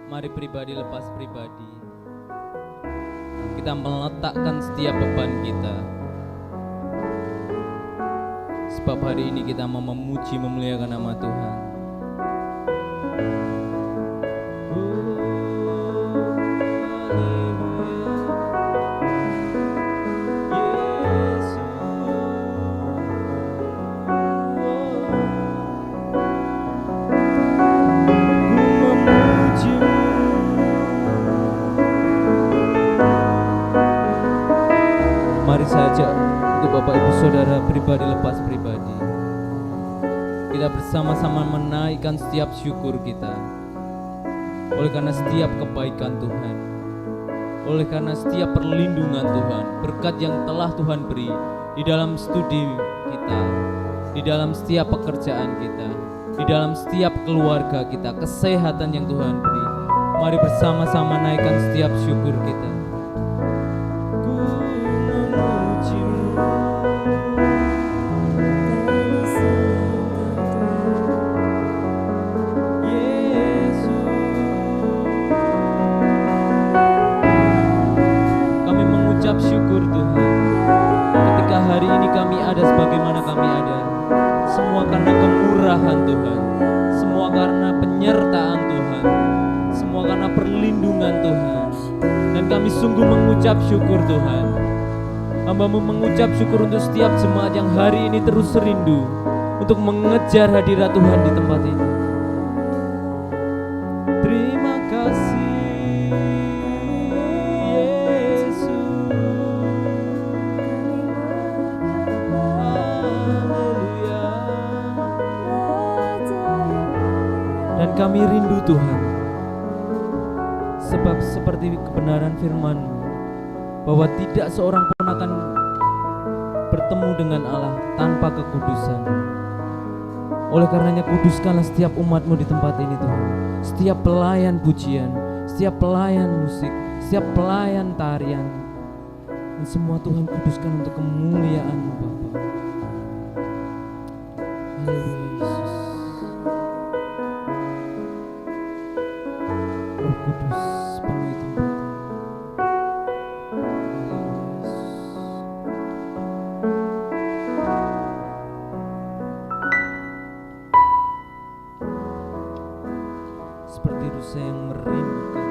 Mari pribadi lepas pribadi, kita meletakkan setiap beban kita. Sebab hari ini kita mau memuji memuliakan nama Tuhan. Mari saja untuk Bapak Ibu Saudara pribadi lepas pribadi, kita bersama-sama menaikkan setiap syukur kita oleh karena setiap kebaikan Tuhan, oleh karena setiap perlindungan Tuhan, berkat yang telah Tuhan beri di dalam studi kita, di dalam setiap pekerjaan kita, di dalam setiap keluarga kita, kesehatan yang Tuhan beri. Mari bersama-sama naikkan setiap syukur kita. Syukur Tuhan, ketika hari ini kami ada sebagaimana kami ada, semua karena kemurahan Tuhan, semua karena penyertaan Tuhan, semua karena perlindungan Tuhan. Dan kami sungguh mengucap syukur Tuhan. Hamba-Mu mengucap syukur untuk setiap jemaat yang hari ini terus rindu untuk mengejar hadirat Tuhan di tempat ini. Terima kasih. Kami rindu Tuhan, sebab seperti kebenaran firman-Mu bahwa tidak seorang pun akan bertemu dengan Allah tanpa kekudusan. Oleh karenanya kuduskanlah setiap umat-Mu di tempat ini Tuhan. Setiap pelayan pujian, setiap pelayan musik, setiap pelayan tarian, dan semua Tuhan kuduskan untuk kemuliaan-Mu Bapa. Haleluya. Kudus penuhi tempat ini. Seperti rusa yang merindukan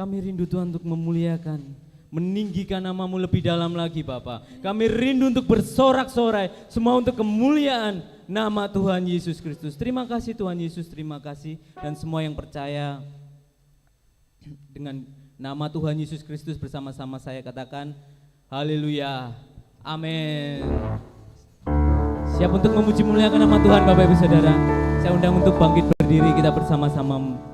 Kami rindu Tuhan untuk memuliakan, meninggikan nama-Mu lebih dalam lagi Bapa. Kami rindu untuk bersorak-sorai, semua untuk kemuliaan nama Tuhan Yesus Kristus. Terima kasih Tuhan Yesus, terima kasih. Dan semua yang percaya dengan nama Tuhan Yesus Kristus bersama-sama saya katakan, haleluya, amin. Siap untuk memuji muliakan nama Tuhan Bapak Ibu Saudara. Saya undang untuk bangkit berdiri, kita bersama-sama.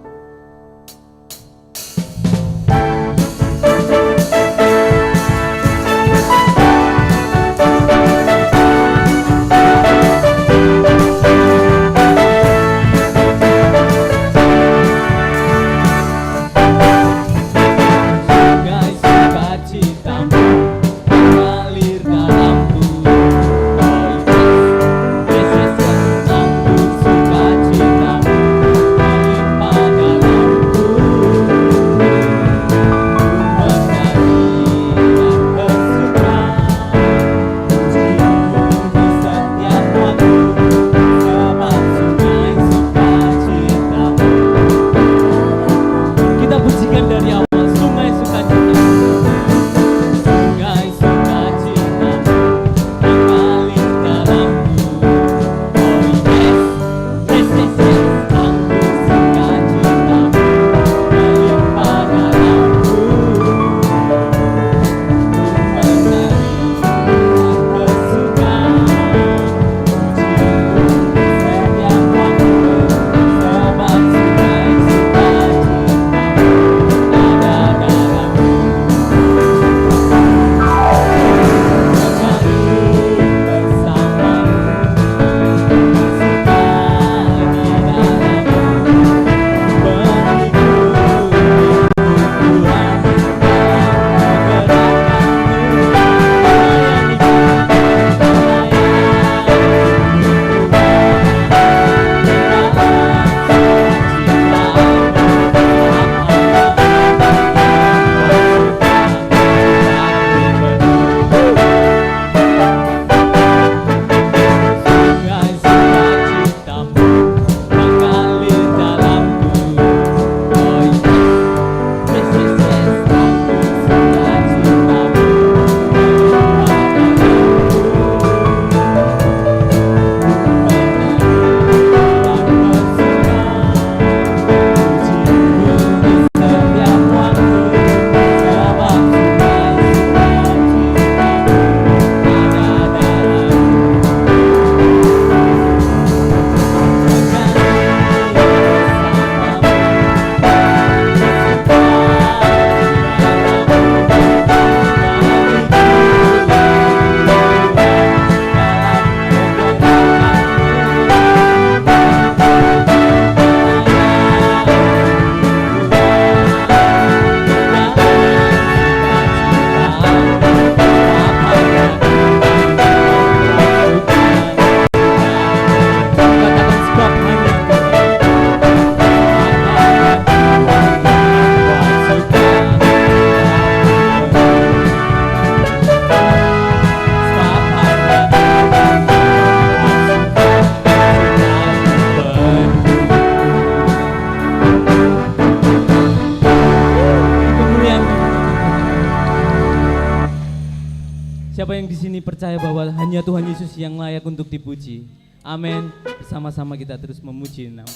Siapa yang di sini percaya bahwa hanya Tuhan Yesus yang layak untuk dipuji? Amin. Bersama-sama kita terus memuji nama.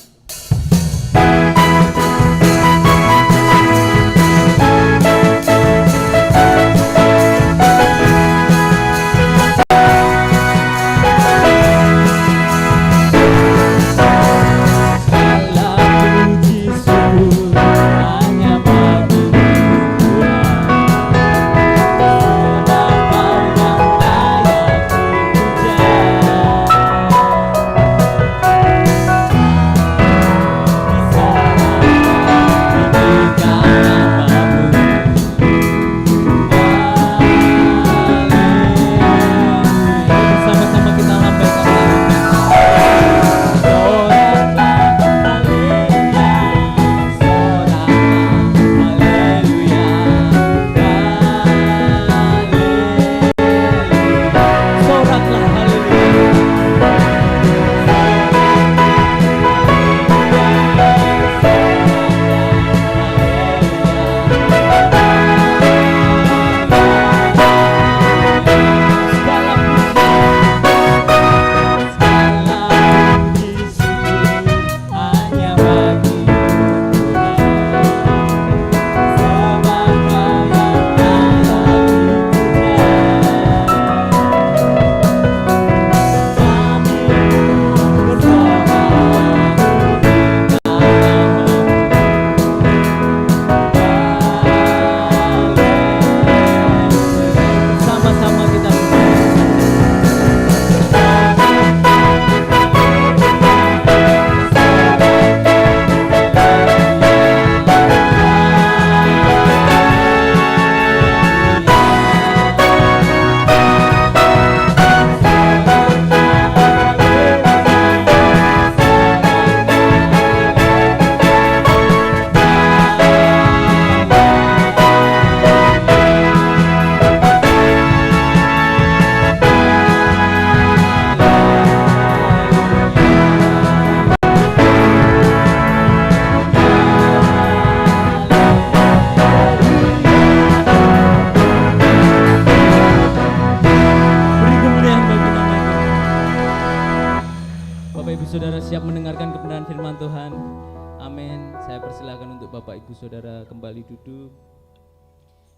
Amin. Saya persilakan untuk Bapak Ibu Saudara kembali duduk.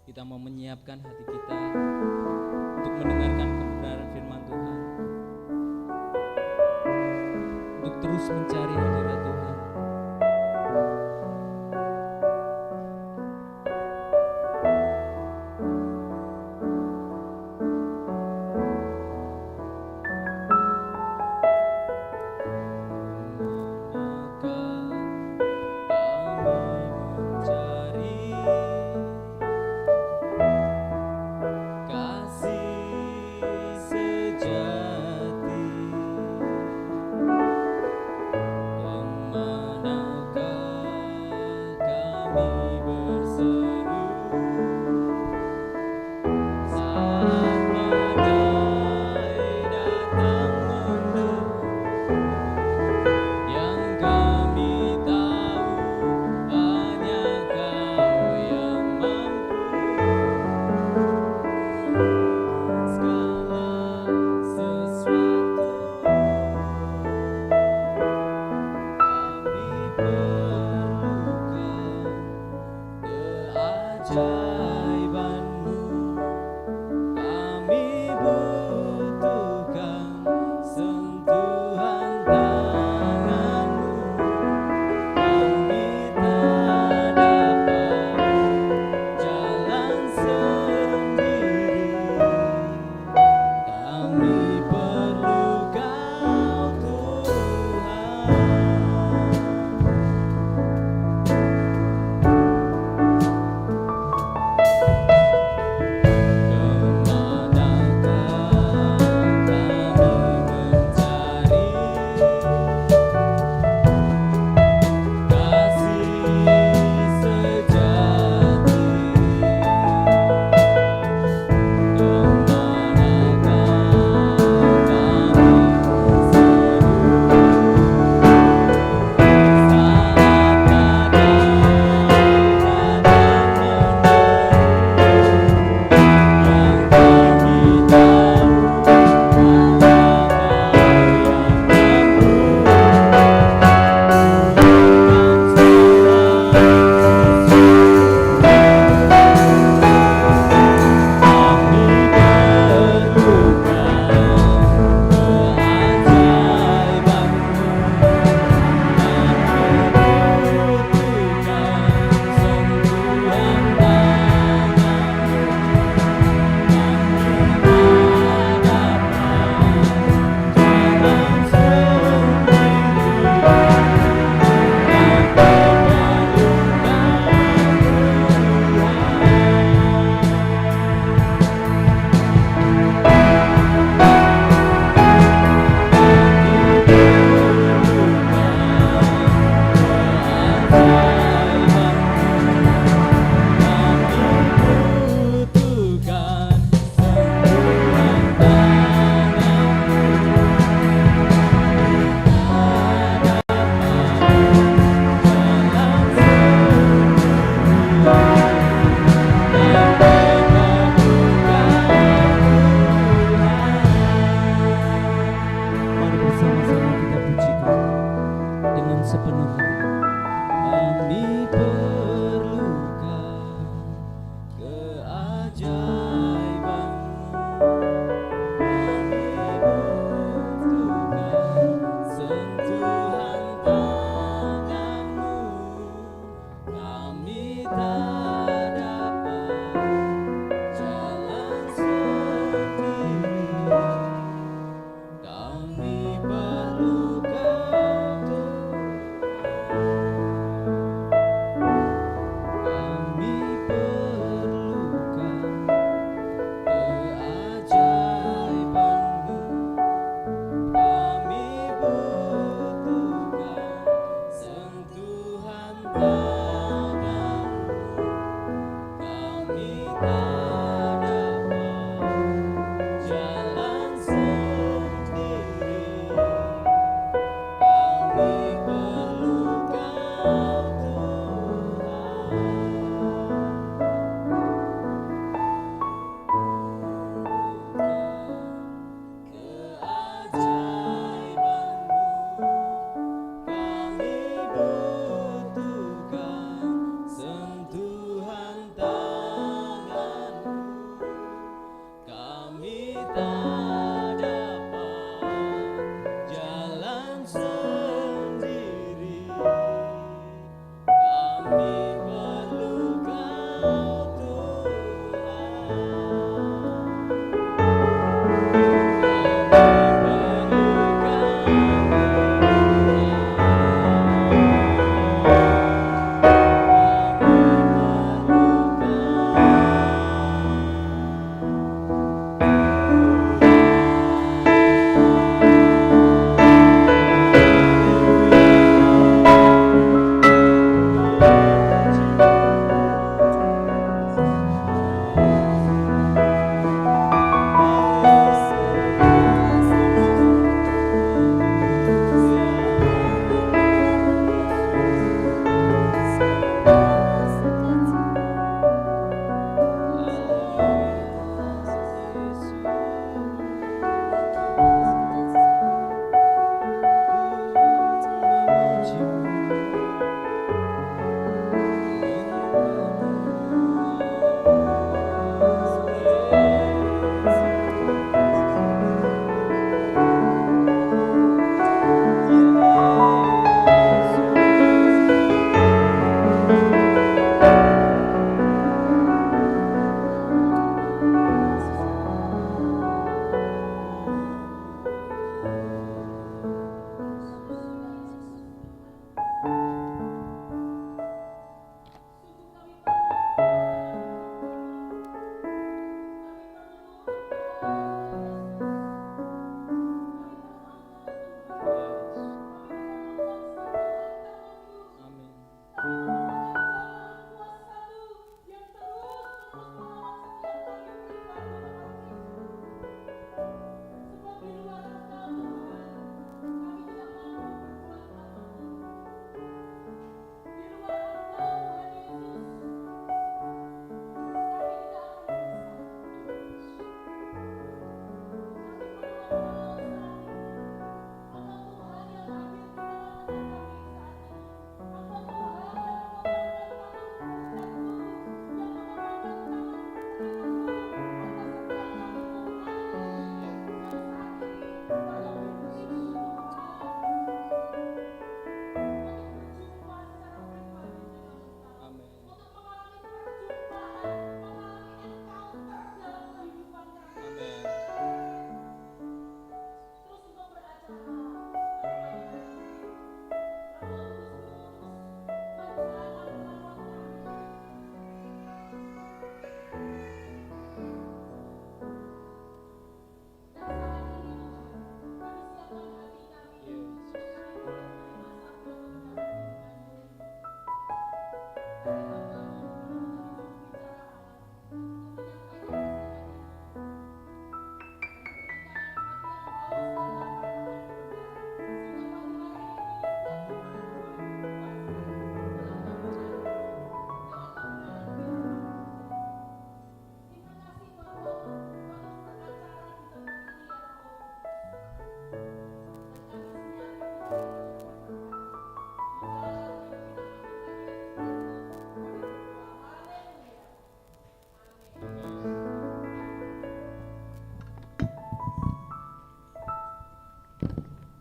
Kita mau menyiapkan hati kita untuk mendengarkan kebenaran firman Tuhan, untuk terus mencari hadirat Tuhan.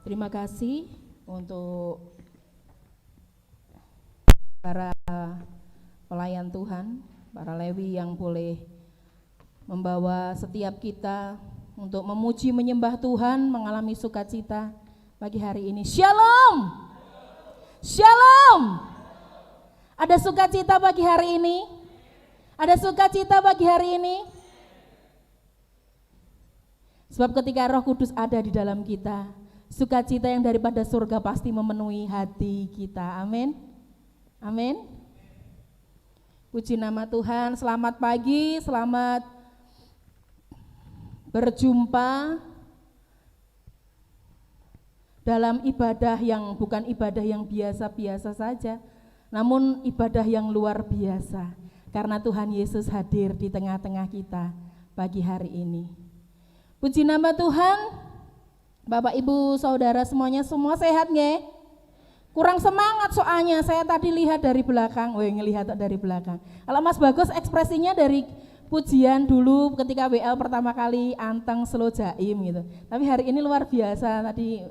Terima kasih untuk para pelayan Tuhan, para Lewi yang boleh membawa setiap kita untuk memuji menyembah Tuhan, mengalami sukacita pagi hari ini. Shalom. Shalom. Ada sukacita pagi hari ini? Ada sukacita pagi hari ini? Sebab ketika Roh Kudus ada di dalam kita, sukacita yang daripada surga pasti memenuhi hati kita. Amin. Amin. Puji nama Tuhan. Selamat pagi, selamat berjumpa dalam ibadah yang bukan ibadah yang biasa-biasa saja, namun ibadah yang luar biasa, karena Tuhan Yesus hadir di tengah-tengah kita pagi hari ini. Puji nama Tuhan. Bapak Ibu Saudara semuanya, semua sehat nggih? Kurang semangat soalnya, saya tadi lihat dari belakang, ngelihat dari belakang. Kalau Mas Bagus ekspresinya dari pujian dulu ketika WL pertama kali anteng slow jaim gitu. Tapi hari ini luar biasa, tadi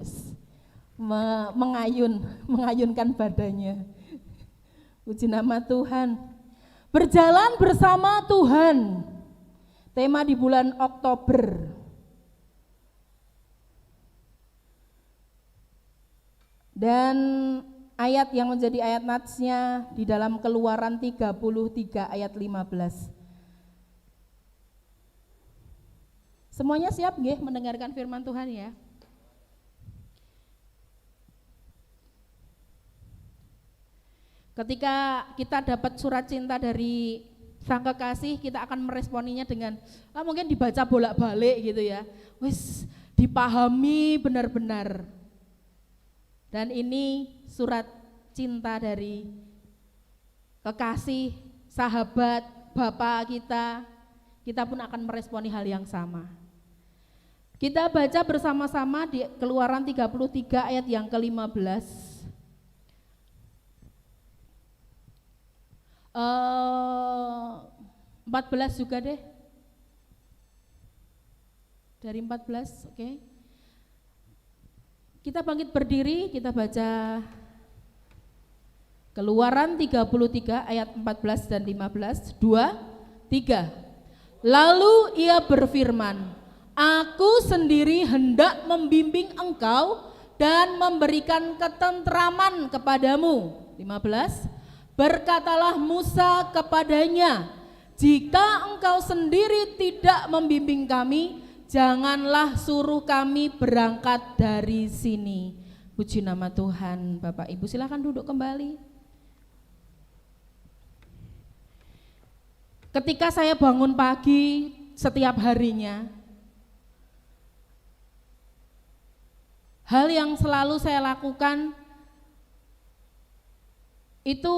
mengayunkan badannya. Puji nama Tuhan. Berjalan bersama Tuhan. Tema di bulan Oktober. Dan ayat yang menjadi ayat natsnya di dalam Keluaran 33 ayat 15. Semuanya siap nggih mendengarkan firman Tuhan ya? Ketika kita dapat surat cinta dari sang kekasih, kita akan meresponinya dengan mungkin dibaca bolak-balik gitu ya. Wis dipahami benar-benar. Dan ini surat cinta dari kekasih, sahabat, Bapa kita pun akan meresponi hal yang sama. Kita baca bersama-sama di Keluaran 33 ayat yang ke-15. 14 juga deh. Dari 14, oke. Kita bangkit berdiri, kita baca Keluaran 33 ayat 14 dan 15. 2, 3. Lalu ia berfirman, Aku sendiri hendak membimbing engkau dan memberikan ketentraman kepadamu. 15. Berkatalah Musa kepadanya, jika engkau sendiri tidak membimbing kami, janganlah suruh kami berangkat dari sini. Puji nama Tuhan. Bapak Ibu silakan duduk kembali. Ketika saya bangun pagi setiap harinya, hal yang selalu saya lakukan itu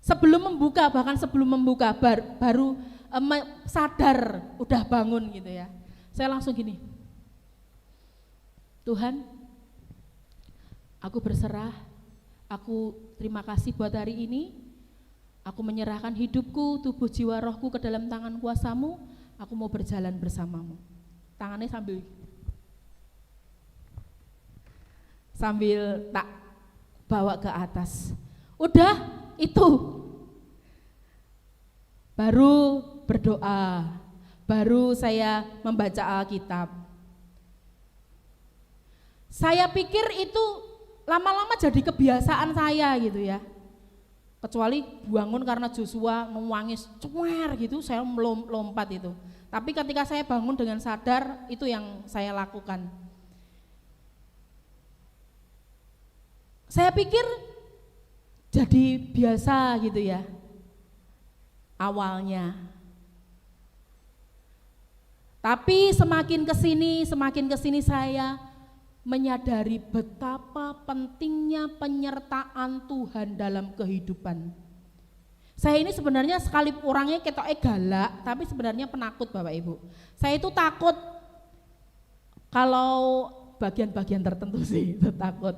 sebelum membuka, bahkan sebelum membuka baru sadar udah bangun gitu ya. Saya langsung gini, Tuhan, aku berserah, aku terima kasih buat hari ini, aku menyerahkan hidupku, tubuh, jiwa, rohku ke dalam tangan kuasa-Mu, aku mau berjalan bersama-Mu. Tangannya sambil tak bawa ke atas. Udah itu. Baru berdoa, baru saya membaca Alkitab. Saya pikir itu lama-lama jadi kebiasaan saya gitu ya. Kecuali bangun karena Joshua mewangis cuer gitu, saya lompat itu. Tapi ketika saya bangun dengan sadar, itu yang saya lakukan. Saya pikir jadi biasa gitu ya awalnya. Tapi semakin kesini saya menyadari betapa pentingnya penyertaan Tuhan dalam kehidupan. Saya ini sebenarnya sekali orangnya ketoknya galak, tapi sebenarnya penakut Bapak Ibu. Saya itu takut kalau bagian-bagian tertentu sih, itu takut.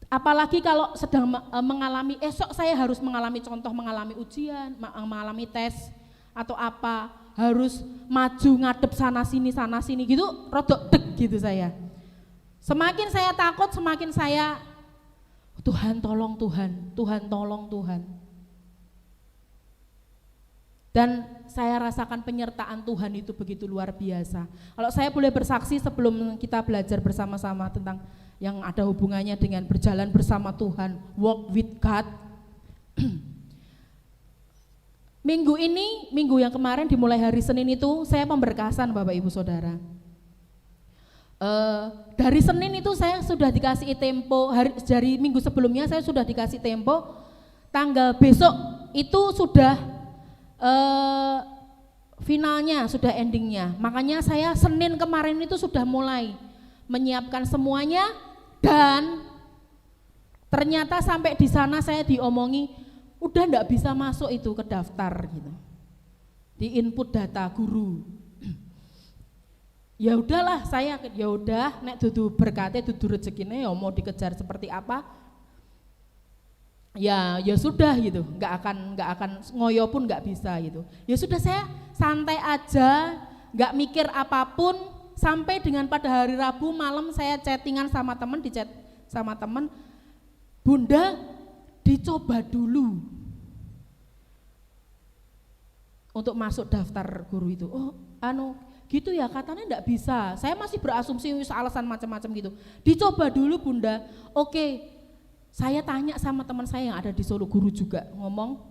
Apalagi kalau sedang mengalami, esok saya harus mengalami contoh, mengalami ujian, mengalami tes atau apa, harus maju ngadep sana sini gitu, rodok deg gitu saya. Semakin saya takut, semakin saya Tuhan tolong Tuhan, Tuhan tolong Tuhan. Dan saya rasakan penyertaan Tuhan itu begitu luar biasa. Kalau saya boleh bersaksi sebelum kita belajar bersama-sama tentang yang ada hubungannya dengan berjalan bersama Tuhan, walk with God. Minggu yang kemarin dimulai hari Senin itu saya pemberkasan Bapak Ibu Saudara. Dari Senin itu saya sudah dikasih tempo, dari minggu sebelumnya saya sudah dikasih tempo, tanggal besok itu sudah finalnya, sudah endingnya. Makanya saya Senin kemarin itu sudah mulai menyiapkan semuanya, dan ternyata sampai di sana saya diomongi udah enggak bisa masuk itu ke daftar gitu. Di input data guru. Ya udahlah, saya ya udah nek dudu berkate dudu rezekine ya mau dikejar seperti apa. Ya sudah gitu, enggak akan ngoyo pun enggak bisa gitu. Ya sudah, saya santai aja, enggak mikir apapun. sampai dengan pada hari Rabu malam saya chattingan sama teman, di chat sama teman, Bunda dicoba dulu untuk masuk daftar guru itu. Oh, gitu ya, katanya enggak bisa. Saya masih berasumsi alasan macam-macam gitu. Dicoba dulu Bunda. Oke. Saya tanya sama teman saya yang ada di Solo, guru juga, ngomong,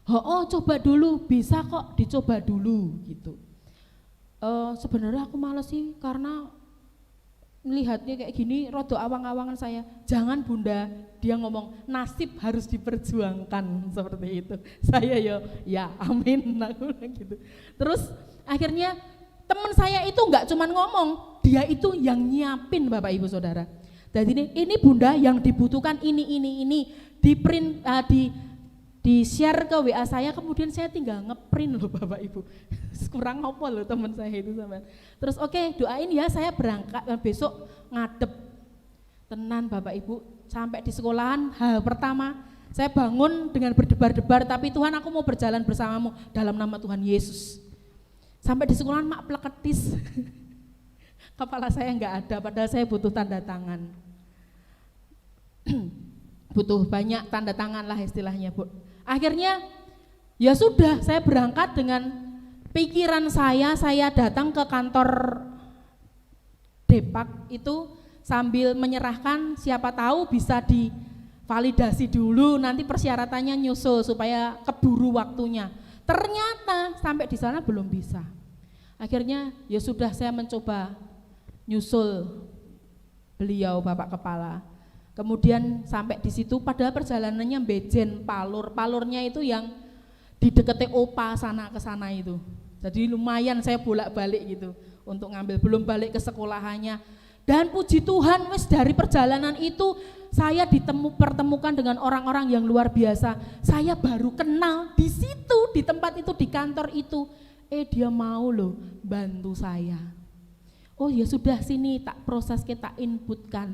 oh coba dulu, bisa kok dicoba dulu gitu. Sebenarnya aku males sih karena melihatnya kayak gini, rodo awang-awangan saya. Jangan Bunda, dia ngomong nasib harus diperjuangkan seperti itu. Saya ya amin aku gitu. Terus akhirnya teman saya itu enggak cuman ngomong, dia itu yang nyiapin Bapak Ibu Saudara. Jadi ini Bunda yang dibutuhkan ini di print di share ke WA saya, kemudian saya tinggal ngeprint loh Bapak Ibu. Kurang apa loh teman saya itu sama. Terus oke, doain ya saya berangkat besok ngadep. Tenan Bapak Ibu, sampai di sekolahan hal pertama saya bangun dengan berdebar-debar, tapi Tuhan aku mau berjalan bersamamu dalam nama Tuhan Yesus. Sampai di sekolahan mak pleketis. Kepala saya enggak ada, padahal saya butuh tanda tangan. Butuh banyak tanda tangan lah istilahnya, Bu. Akhirnya ya sudah, saya berangkat dengan pikiran saya datang ke kantor Depak itu sambil menyerahkan, siapa tahu bisa divalidasi dulu, nanti persyaratannya nyusul supaya keburu waktunya. Ternyata sampai di sana belum bisa. Akhirnya ya sudah, saya mencoba nyusul beliau Bapak Kepala. Kemudian sampai di situ, padahal perjalanannya bejen palurnya itu yang di dekatnya Opa sana ke sana itu. Jadi lumayan saya bolak-balik gitu untuk ngambil, belum balik ke sekolahannya. Dan puji Tuhan, wes dari perjalanan itu saya pertemukan dengan orang-orang yang luar biasa. Saya baru kenal di situ, di tempat itu, di kantor itu. Dia mau loh bantu saya. Oh ya sudah, sini tak proses, kita inputkan.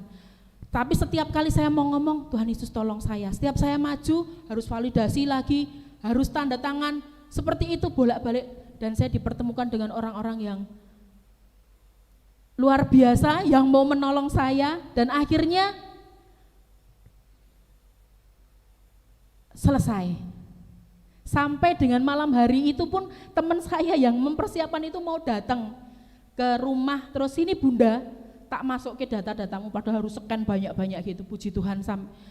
Tapi setiap kali saya mau ngomong, Tuhan Yesus tolong saya. Setiap saya maju harus validasi lagi, harus tanda tangan, seperti itu bolak-balik. Dan saya dipertemukan dengan orang-orang yang luar biasa, yang mau menolong saya. Dan akhirnya selesai. Sampai dengan malam hari itu pun teman saya yang mempersiapkan itu mau datang ke rumah, terus ini Bunda, tak masuk ke data-datamu, padahal harus scan banyak-banyak gitu. Puji Tuhan,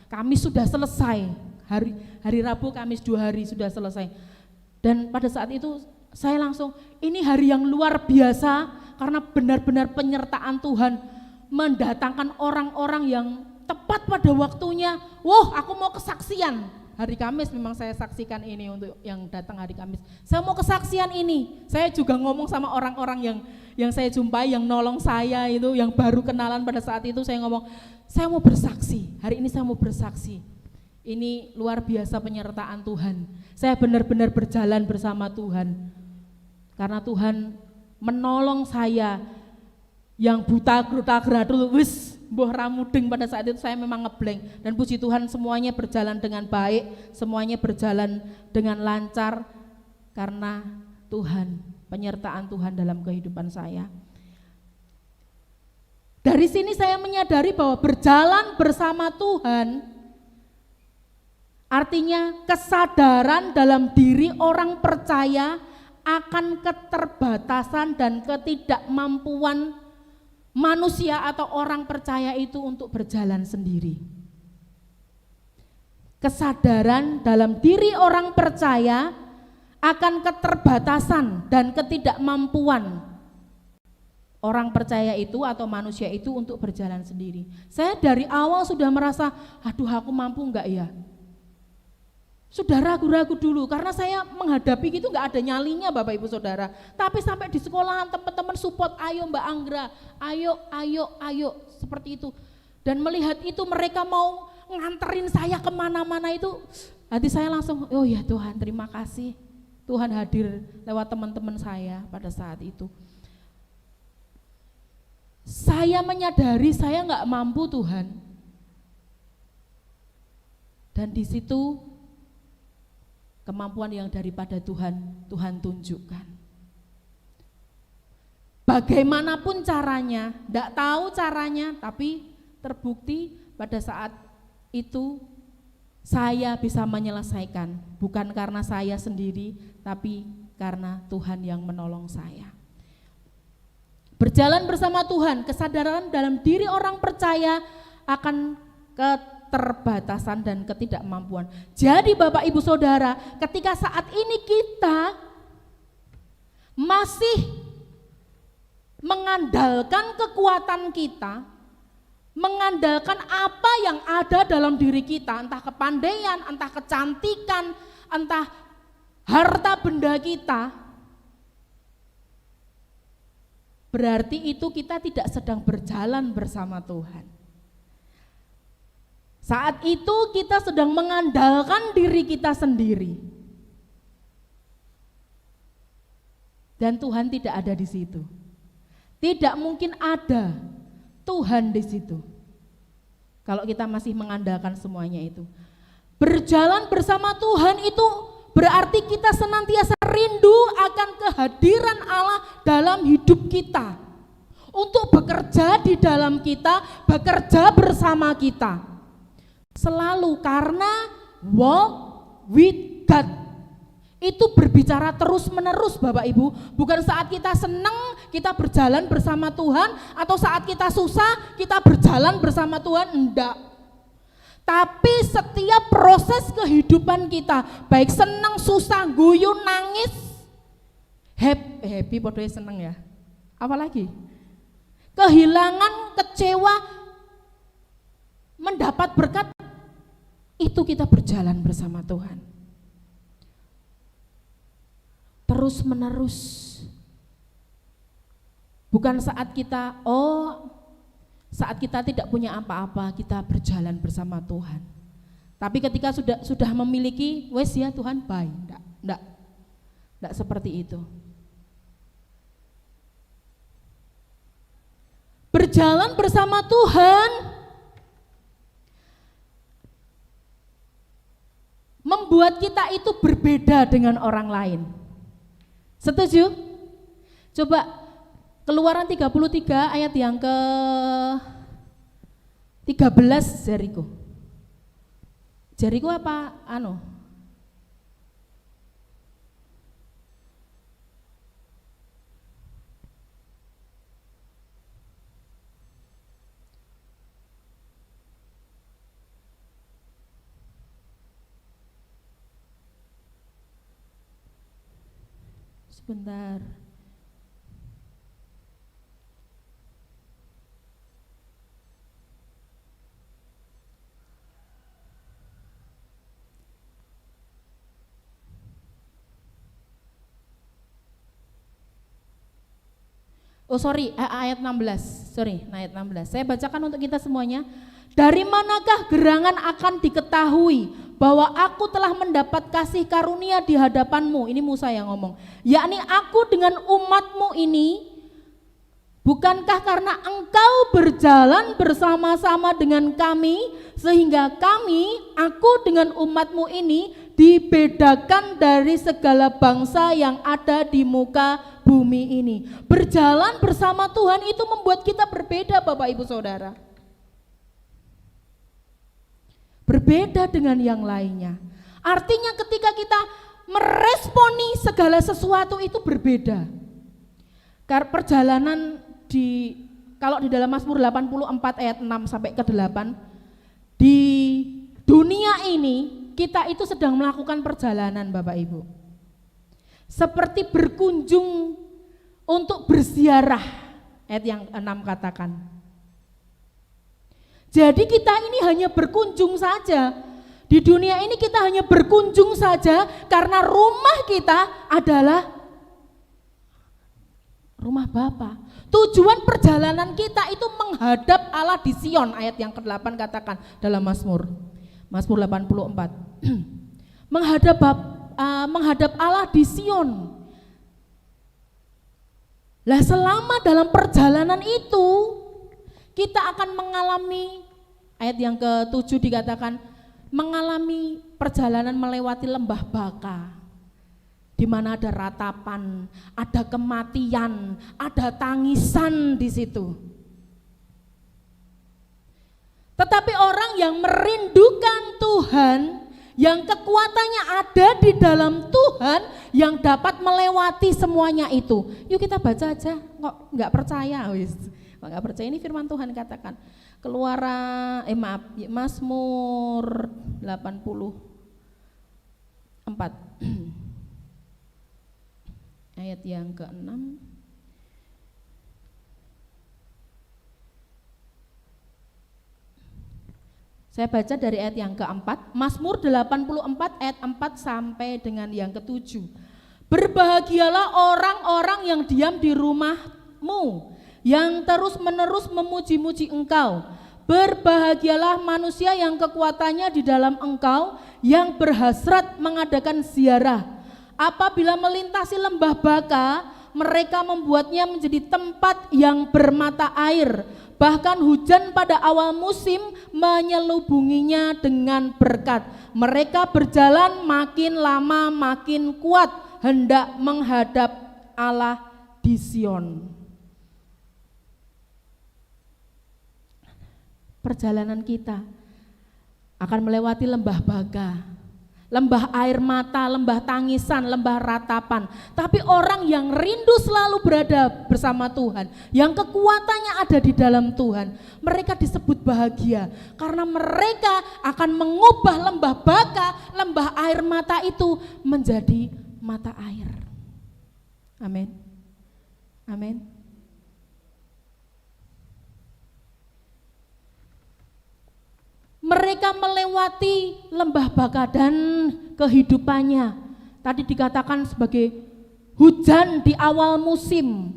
Kamis sudah selesai, hari Rabu Kamis 2 hari sudah selesai. Dan pada saat itu saya langsung, ini hari yang luar biasa karena benar-benar penyertaan Tuhan mendatangkan orang-orang yang tepat pada waktunya. Wah, aku mau kesaksian. Hari Kamis memang saya saksikan ini untuk yang datang hari Kamis. Saya mau kesaksian ini. Saya juga ngomong sama orang-orang yang saya jumpai, yang nolong saya itu, yang baru kenalan pada saat itu, saya ngomong, saya mau bersaksi. Hari ini saya mau bersaksi. Ini luar biasa penyertaan Tuhan. Saya benar-benar berjalan bersama Tuhan. Karena Tuhan menolong saya yang buta geruduk wis mbuh ramudeng, pada saat itu saya memang ngeblank. Dan puji Tuhan semuanya berjalan dengan baik, semuanya berjalan dengan lancar karena Tuhan, penyertaan Tuhan dalam kehidupan saya. Dari sini saya menyadari bahwa berjalan bersama Tuhan artinya kesadaran dalam diri orang percaya akan keterbatasan dan ketidakmampuan manusia atau orang percaya itu untuk berjalan sendiri. Kesadaran dalam diri orang percaya akan keterbatasan dan ketidakmampuan orang percaya itu atau manusia itu untuk berjalan sendiri. Saya dari awal sudah merasa, aduh aku mampu enggak ya? Sudah ragu-ragu dulu karena saya menghadapi gitu nggak ada nyalinya Bapak Ibu Saudara. Tapi sampai di sekolahan teman-teman support, ayo Mbak Anggra, ayo seperti itu. Dan melihat itu mereka mau nganterin saya kemana-mana itu, hati saya langsung, oh ya Tuhan terima kasih. Tuhan hadir lewat teman-teman saya pada saat itu. Saya menyadari saya nggak mampu Tuhan. Dan di situ kemampuan yang daripada Tuhan tunjukkan. bagaimanapun caranya, tidak tahu caranya, tapi terbukti pada saat itu saya bisa menyelesaikan, bukan karena saya sendiri, tapi karena Tuhan yang menolong saya. Berjalan bersama Tuhan, kesadaran dalam diri orang percaya akan keterbatasan dan ketidakmampuan. Jadi Bapak Ibu Saudara, ketika saat ini kita masih mengandalkan kekuatan kita, mengandalkan apa yang ada dalam diri kita, entah kepandaian, entah kecantikan, entah harta benda kita, berarti itu kita tidak sedang berjalan bersama Tuhan. Saat itu kita sedang mengandalkan diri kita sendiri. Dan Tuhan tidak ada di situ. Tidak mungkin ada Tuhan di situ. Kalau kita masih mengandalkan semuanya itu. Berjalan bersama Tuhan itu berarti kita senantiasa rindu akan kehadiran Allah dalam hidup kita. Untuk bekerja di dalam kita, bekerja bersama kita. Selalu, karena walk with God. Itu berbicara terus menerus Bapak Ibu. Bukan saat kita senang kita berjalan bersama Tuhan, atau saat kita susah kita berjalan bersama Tuhan, enggak. Tapi setiap proses kehidupan kita, baik senang, susah, guyu, nangis, happy podoe seneng ya. Apalagi? Kehilangan, kecewa, mendapat berkat, itu kita berjalan bersama Tuhan. Terus menerus. Bukan saat kita, saat kita tidak punya apa-apa, kita berjalan bersama Tuhan. Tapi ketika sudah memiliki, wes ya Tuhan, bye. Enggak seperti itu. Berjalan bersama Tuhan membuat kita itu berbeda dengan orang lain. Setuju? Coba Keluaran 33 ayat yang ke 13 Jeriko. Jeriko apa Sebentar. Ayat 16. Ayat 16. Saya bacakan untuk kita semuanya. Dari manakah gerangan akan diketahui bahwa aku telah mendapat kasih karunia di hadapanmu? Ini Musa yang ngomong. Yakni aku dengan umatmu ini, bukankah karena engkau berjalan bersama-sama dengan kami, sehingga aku dengan umatmu ini dibedakan dari segala bangsa yang ada di muka bumi ini. Berjalan bersama Tuhan itu membuat kita berbeda Bapak Ibu Saudara. Berbeda dengan yang lainnya. Artinya ketika kita meresponi segala sesuatu itu berbeda. Karena perjalanan kalau di dalam Mazmur 84 ayat 6 sampai ke 8, di dunia ini kita itu sedang melakukan perjalanan Bapak Ibu. Seperti berkunjung untuk berziarah, ayat yang 6 katakan. Jadi kita ini hanya berkunjung saja. Di dunia ini kita hanya berkunjung saja karena rumah kita adalah rumah Bapa. Tujuan perjalanan kita itu menghadap Allah di Sion, ayat yang ke-8 katakan dalam Mazmur 84. menghadap Allah di Sion. Lah selama dalam perjalanan itu kita akan mengalami, ayat yang ke-7 dikatakan, mengalami perjalanan melewati lembah baka. di mana ada ratapan, ada kematian, ada tangisan di situ. Tetapi orang yang merindukan Tuhan, yang kekuatannya ada di dalam Tuhan, yang dapat melewati semuanya itu. Yuk kita baca aja, kok nggak percaya wis. Kok nggak percaya, ini firman Tuhan katakan. Mazmur 84 ayat yang ke-6. Saya baca dari ayat yang ke-4, Mazmur 84 ayat 4 sampai dengan yang ke-7. Berbahagialah orang-orang yang diam di rumahmu, yang terus-menerus memuji-muji engkau. Berbahagialah manusia yang kekuatannya di dalam engkau, yang berhasrat mengadakan ziarah. Apabila melintasi lembah Baka, mereka membuatnya menjadi tempat yang bermata air. Bahkan hujan pada awal musim menyelubunginya dengan berkat. Mereka berjalan makin lama makin kuat, hendak menghadap Allah di Sion. Perjalanan kita akan melewati lembah Baka, lembah air mata, lembah tangisan, lembah ratapan. Tapi orang yang rindu selalu berada bersama Tuhan, yang kekuatannya ada di dalam Tuhan, mereka disebut bahagia karena mereka akan mengubah lembah Baka, lembah air mata itu menjadi mata air. Amin. Amin. Mereka melewati lembah Baka dan kehidupannya tadi dikatakan sebagai hujan di awal musim,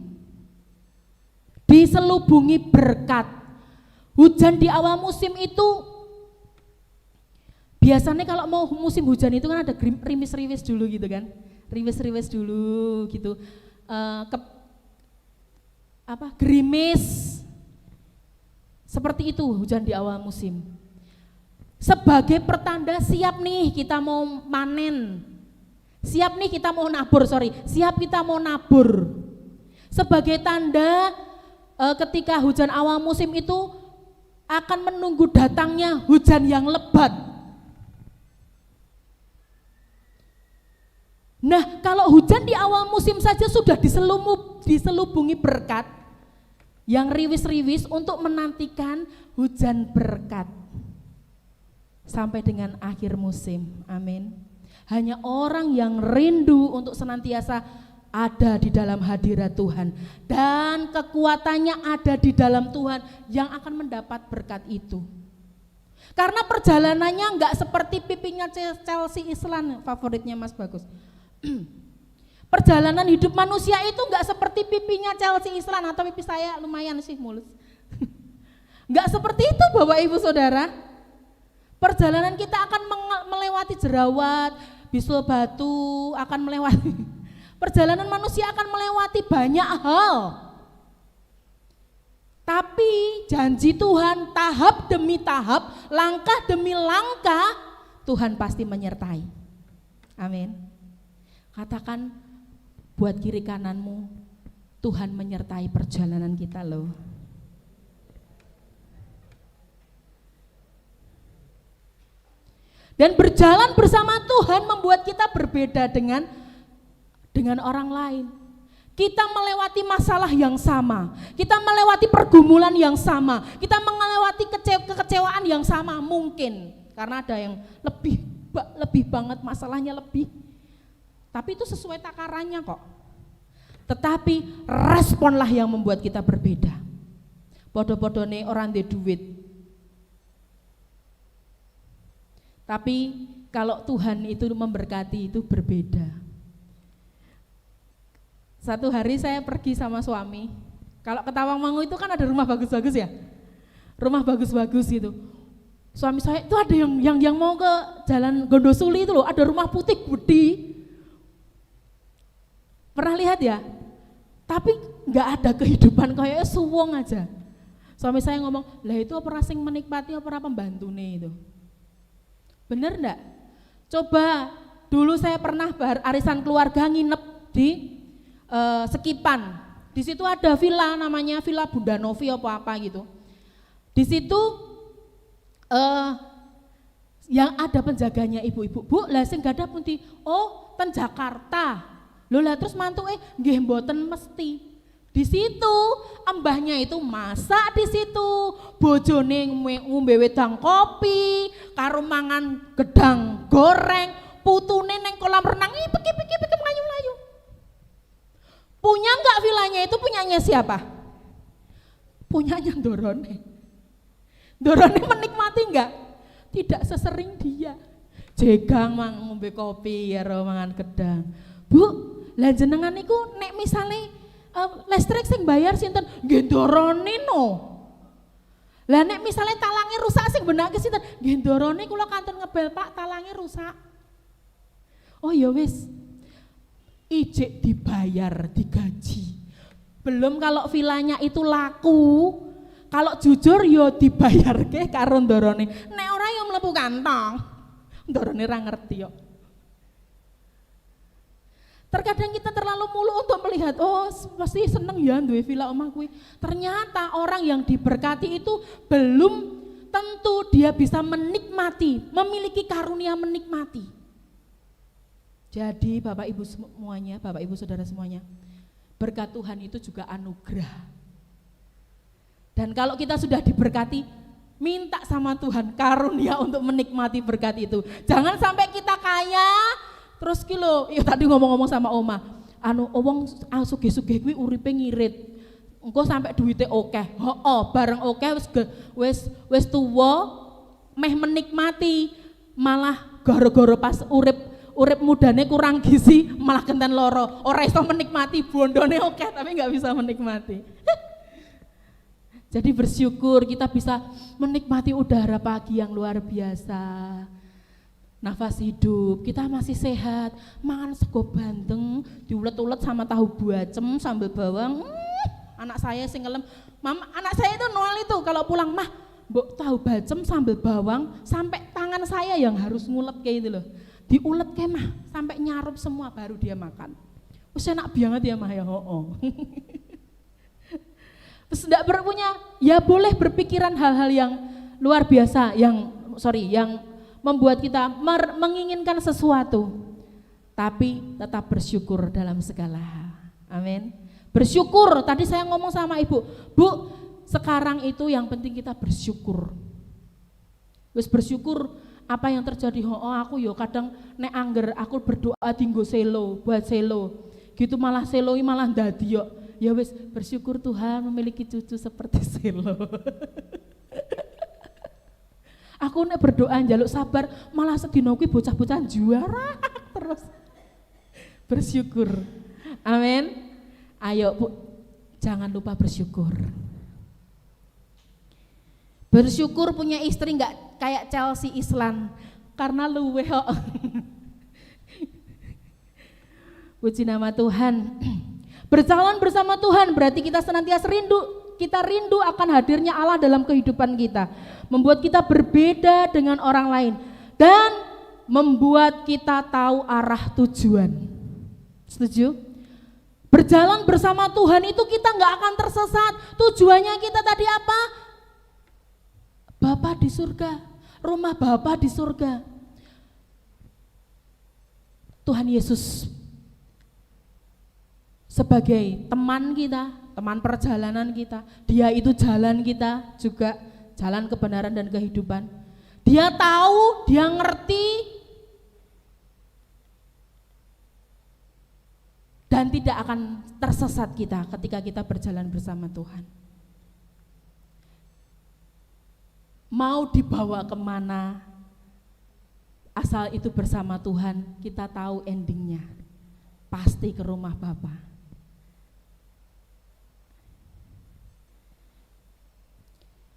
diselubungi berkat. Hujan di awal musim itu biasanya kalau mau musim hujan itu kan ada rimis-rimis dulu gitu kan, rimis-rimis dulu gitu, gerimis, seperti itu hujan di awal musim. Sebagai pertanda siap nih kita mau panen, siap nih kita mau nabur, siap kita mau nabur. Sebagai tanda ketika hujan awal musim itu akan menunggu datangnya hujan yang lebat. Nah, kalau hujan di awal musim saja sudah diselubungi berkat, yang riwis-riwis untuk menantikan hujan berkat sampai dengan akhir musim. Amin. Hanya orang yang rindu untuk senantiasa ada di dalam hadirat Tuhan dan kekuatannya ada di dalam Tuhan yang akan mendapat berkat itu. Karena perjalanannya enggak seperti pipinya Chelsea Islan, favoritnya Mas Bagus. Perjalanan hidup manusia itu enggak seperti pipinya Chelsea Islan, atau pipi saya lumayan sih mulus. Enggak seperti itu Bapak Ibu Saudara. Perjalanan kita akan melewati jerawat, bisul batu, akan melewati. Perjalanan manusia akan melewati banyak hal. Tapi janji Tuhan tahap demi tahap, langkah demi langkah, Tuhan pasti menyertai. Amin. Katakan buat kiri kananmu, Tuhan menyertai perjalanan kita loh. Dan berjalan bersama Tuhan membuat kita berbeda dengan orang lain. Kita melewati masalah yang sama, kita melewati pergumulan yang sama, kita melewati kekecewaan yang sama mungkin. Karena ada yang lebih banget masalahnya lebih. Tapi itu sesuai takarannya kok. Tetapi responlah yang membuat kita berbeda. Podo-podone orang di duit. Tapi kalau Tuhan itu memberkati itu berbeda. Satu hari saya pergi sama suami. Kalau ke Tawangmangu itu kan ada rumah bagus-bagus ya. Rumah bagus-bagus gitu. Suami saya itu ada yang mau ke Jalan Gondosuli itu loh, ada rumah putih gede. Pernah lihat ya? Tapi enggak ada kehidupan, kayaknya suwung aja. Suami saya ngomong, "Lah itu apa sing menikmati apa pembantune itu?" Bener enggak? Coba dulu saya pernah arisan keluarga nginep di Sekipan. Di situ ada villa namanya Villa Bunda Novi apa gitu. Di situ yang ada penjaganya ibu-ibu. Bu, lah sing gadah pundi? Oh, ten Jakarta. Lho lah terus mantuke nggih mboten mesti. Di situ mbahnya itu masak di situ, bojone ngombe wedang kopi, karo mangan gedang goreng, putune neng kolam renang piki melayu-melayu. Punya enggak vilanya itu punyanya siapa? Punyanya Dorone. Dorone menikmati enggak? Tidak sesering dia. Jegang ngombe kopi ya mangan gedang. Bu, lah jenengan niku nek misale listrik sing bayar sinten? Nggih Dorone no. Lah nek misale talange rusak sing benake sinten? Nggih Dorone kula kantun ngebel Pak, talange rusak. Oh ya wis. Ijek dibayar, digaji. Belum kalau vilanya itu laku, kalau jujur yo dibayarke karo Dorone. Nek ora yo mlebu kantong. Dorone ra ngerti yo. Terkadang kita terlalu mulu untuk melihat, oh pasti seneng ya duwe villa omah kuwi. Ternyata orang yang diberkati itu belum tentu dia bisa menikmati, memiliki karunia menikmati. Jadi Bapak Ibu semuanya, Bapak Ibu Saudara semuanya, berkat Tuhan itu juga anugerah. Dan kalau kita sudah diberkati, minta sama Tuhan karunia untuk menikmati berkat itu. Jangan sampai kita kaya, terus kilo, ya tadi ngomong-ngomong sama Oma, wong sugih-sugih kuwi uripe ngirit. Engko sampai duitnya akeh. Bareng akeh wis tuwa meh menikmati, malah gara-gara pas urip mudane kurang gizi malah kenten loro. Ora iso menikmati, bondone akeh tapi enggak bisa menikmati. Jadi bersyukur kita bisa menikmati udara pagi yang luar biasa. Nafas hidup, kita masih sehat, mangan sego bandeng, diulet-ulet sama tahu bacem, sambal bawang. Anak saya sing ngelem, Mama, anak saya itu Noel itu kalau pulang, Mah, mbok tahu bacem sambal bawang, sampai tangan saya yang harus ngulet kayak gitu loh. Diulet kayak Mah, sampai nyarup semua baru dia makan. Wes enak banget ya Mah ya, Terus tidak berpunya, ya boleh berpikiran hal-hal yang luar biasa, yang membuat kita menginginkan sesuatu, tapi tetap bersyukur dalam segala hal. Amin. Bersyukur, tadi saya ngomong sama ibu, Bu, sekarang itu yang penting kita bersyukur. Wis bersyukur apa yang terjadi, aku yo kadang nek angger aku berdoa tinggo selo, buat selo, gitu malah seloi malah dadi yo. Ya wis bersyukur Tuhan memiliki cucu seperti selo. Aku nek berdoa njaluk sabar malah sedina kuwi bocah-bocah juara terus. Bersyukur. Amin. Ayo Bu, jangan lupa bersyukur. Bersyukur punya istri enggak kayak Chelsea Islan karena luwe kok. Puji nama Tuhan. Berjalan bersama Tuhan berarti kita senantiasa rindu akan hadirnya Allah dalam kehidupan kita, membuat kita berbeda dengan orang lain dan membuat kita tahu arah tujuan. Setuju? Berjalan bersama Tuhan itu kita nggak akan tersesat. Tujuannya kita tadi apa? Bapa di surga, rumah Bapa di surga. Tuhan Yesus sebagai teman kita, teman perjalanan kita, dia itu jalan kita juga, jalan kebenaran dan kehidupan. Dia tahu, dia ngerti, dan tidak akan tersesat kita ketika kita berjalan bersama Tuhan. Mau dibawa kemana, asal itu bersama Tuhan, kita tahu endingnya, pasti ke rumah Bapa.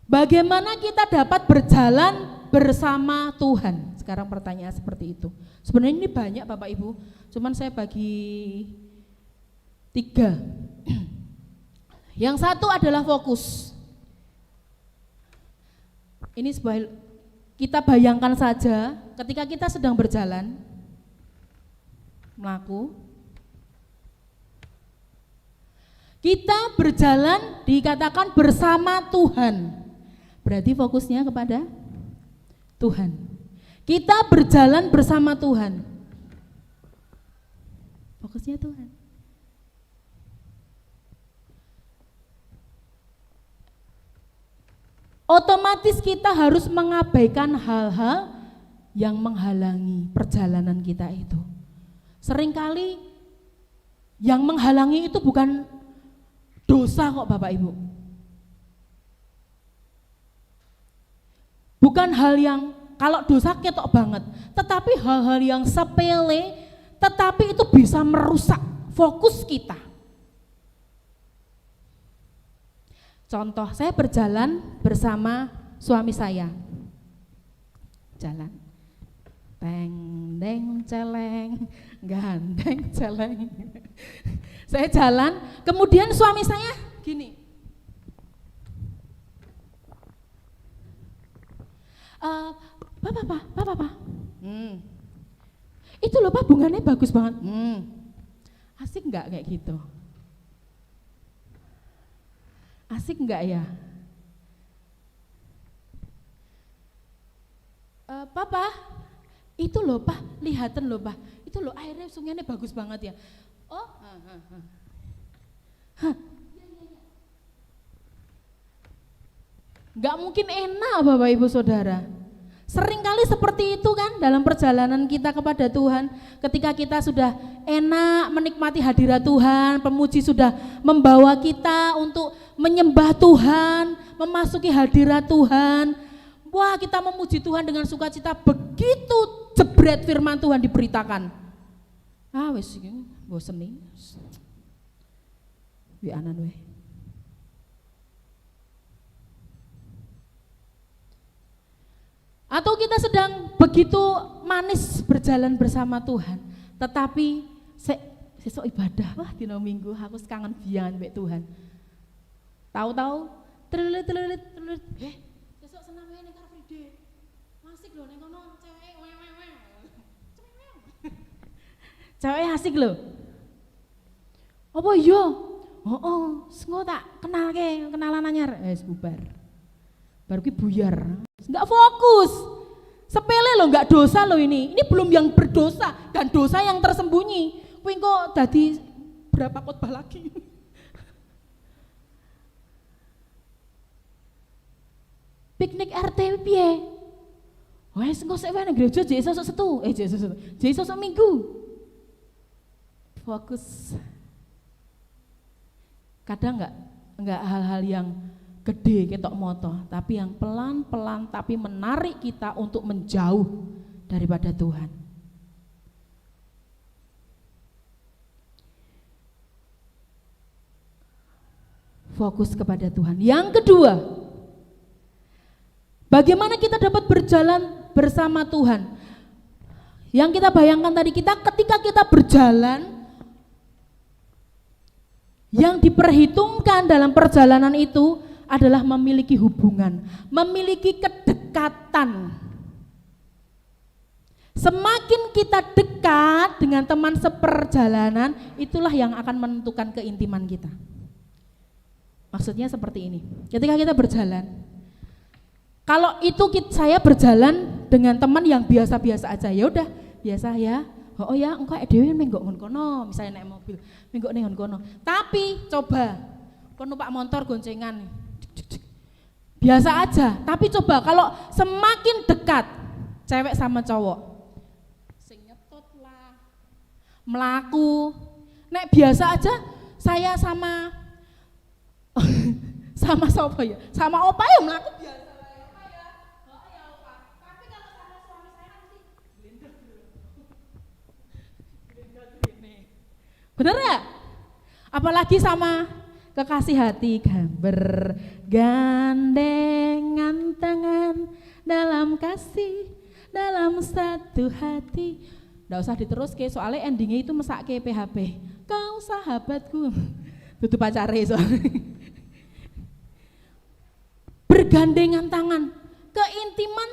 Bagaimana kita dapat berjalan bersama Tuhan? Sekarang pertanyaan seperti itu. Sebenarnya ini banyak Bapak Ibu, cuman saya bagi 3. Yang satu adalah fokus. Ini kita bayangkan saja ketika kita sedang berjalan, melaku. Kita berjalan dikatakan bersama Tuhan. Berarti fokusnya kepada Tuhan. Kita berjalan bersama Tuhan. Fokusnya Tuhan. Otomatis kita harus mengabaikan hal-hal yang menghalangi perjalanan kita itu. Seringkali yang menghalangi itu bukan dosa kok Bapak Ibu. Bukan hal yang kalau dosa ketok banget, tetapi hal-hal yang sepele, tetapi itu bisa merusak fokus kita. Contoh, saya berjalan bersama suami saya. Jalan. Teng, deng, celeng, gandeng, celeng. Saya jalan, kemudian suami saya gini. Pak. Itu loh Pak, bunganya bagus banget. Asik enggak kayak gitu? Asik enggak ya? Papa, itu loh Pak, lihatan loh Pak. Itu loh airnya sungainya bagus banget ya. Oh, Enggak mungkin enak Bapak Ibu Saudara. Seringkali seperti itu kan dalam perjalanan kita kepada Tuhan. Ketika kita sudah enak menikmati hadirat Tuhan, pemuji sudah membawa kita untuk menyembah Tuhan, memasuki hadirat Tuhan. Wah, kita memuji Tuhan dengan sukacita, begitu jebret firman Tuhan diberitakan. Wes iki bosen nih. Wi anan weh. Atau kita sedang begitu manis berjalan bersama Tuhan, tetapi sesok ibadah, wah dino minggu aku kangen bian mbek Tuhan. Tahu-tahu telulit, sesok senam ning Car Free Day. Asik lho ning kono cewek cewek asik lho. Apa iya? Engko tak kenalan anyar. Wis bubar. Baru ki buyar. Enggak fokus, sepele loh, enggak dosa loh ini belum yang berdosa dan dosa yang tersembunyi. Kuwi kok dadi berapa khotbah lagi? Piknik RT piye? Wes engko sik wae nang gereja jek sesuk Setu, jek sesuk Minggu. Fokus. Kadang enggak hal-hal yang gede ketok moto, tapi yang pelan-pelan tapi menarik kita untuk menjauh daripada Tuhan. Fokus kepada Tuhan. Yang kedua, bagaimana kita dapat berjalan bersama Tuhan? Yang kita bayangkan tadi, ketika kita berjalan, yang diperhitungkan dalam perjalanan itu adalah memiliki hubungan, memiliki kedekatan. Semakin kita dekat dengan teman seperjalanan, itulah yang akan menentukan keintiman kita. Maksudnya seperti ini, ketika kita berjalan, kalau itu saya berjalan dengan teman yang biasa-biasa aja, ya udah biasa ya, oh ya engkau dhewe menggok ngon kono, misalnya naik mobil, menggok ning kono. Tapi coba kono Pak motor goncengan, biasa aja, tapi coba kalau semakin dekat cewek sama cowok, sing nyetot lah, melaku, nek biasa aja saya sama sama siapa ya, sama opa ya melaku biasa lah ya opa ya, oh ya opa, tapi kalau sama suami saya nanti blender bener ya, apalagi sama kekasih hati, bergandengan tangan dalam kasih, dalam satu hati. Nggak usah diterus ke, soalnya endingnya itu mesak ke PHP. Kau sahabatku, tutup pacare soalnya. Bergandengan tangan, keintiman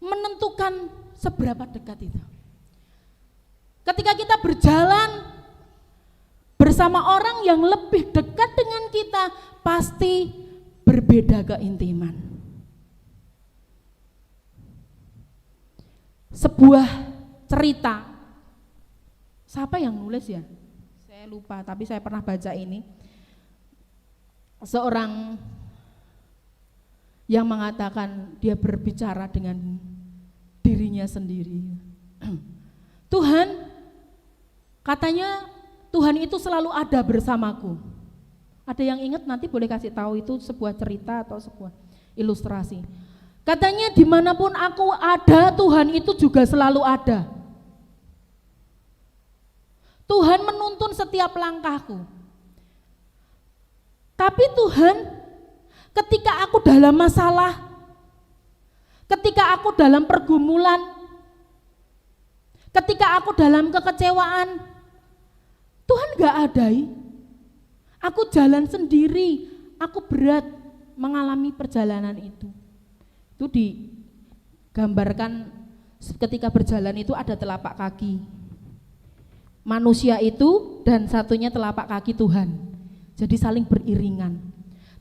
menentukan seberapa dekat itu. Ketika kita berjalan bersama orang yang lebih dekat dengan kita, pasti berbeda keintiman. Sebuah cerita, siapa yang nulis ya? Saya lupa, tapi saya pernah baca ini. Seorang yang mengatakan dia berbicara dengan dirinya sendiri. Tuhan, katanya Tuhan itu selalu ada bersamaku. Ada yang ingat nanti boleh kasih tahu, itu sebuah cerita atau sebuah ilustrasi. Katanya dimanapun aku ada, Tuhan itu juga selalu ada. Tuhan menuntun setiap langkahku. Tapi Tuhan, ketika aku dalam masalah, ketika aku dalam pergumulan, ketika aku dalam kekecewaan, Tuhan gak adai. Aku jalan sendiri, aku berat mengalami perjalanan itu. Itu digambarkan ketika berjalan itu ada telapak kaki manusia itu dan satunya telapak kaki Tuhan. Jadi saling beriringan.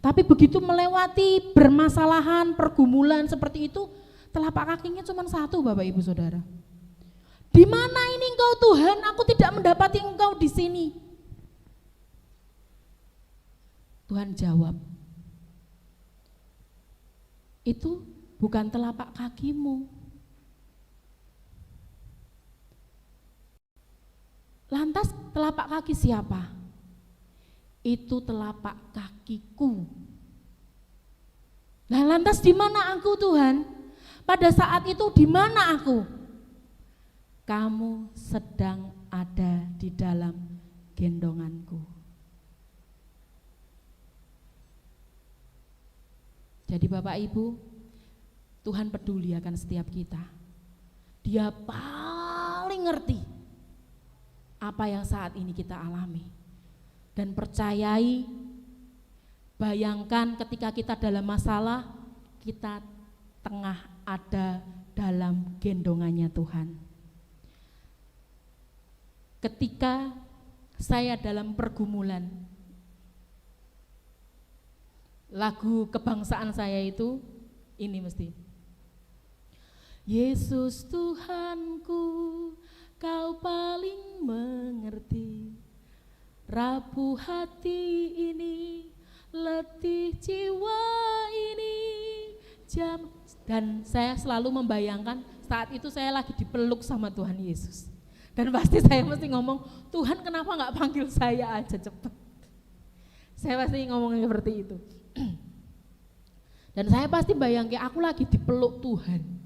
Tapi begitu melewati bermasalahan, pergumulan seperti itu, telapak kakinya cuma satu, Bapak Ibu Saudara. Di mana ini Engkau Tuhan? Aku tidak mendapati Engkau di sini. Tuhan jawab, itu bukan telapak kakimu. Lantas telapak kaki siapa? Itu telapak kakiku. Nah, lantas di mana aku Tuhan? Pada saat itu di mana aku? Kamu sedang ada di dalam gendonganku. Jadi Bapak Ibu, Tuhan peduli akan setiap kita. Dia paling ngerti apa yang saat ini kita alami. Dan percayai, bayangkan ketika kita dalam masalah, kita tengah ada dalam gendongannya Tuhan. Ketika saya dalam pergumulan, lagu kebangsaan saya itu ini mesti. Yesus Tuhanku, Kau paling mengerti rapuh hati ini, letih jiwa ini, dan saya selalu membayangkan saat itu saya lagi dipeluk sama Tuhan Yesus. Dan pasti saya mesti ngomong, Tuhan kenapa gak panggil saya aja cepet. Saya pasti ngomongnya seperti itu. Dan saya pasti bayangkan aku lagi dipeluk Tuhan.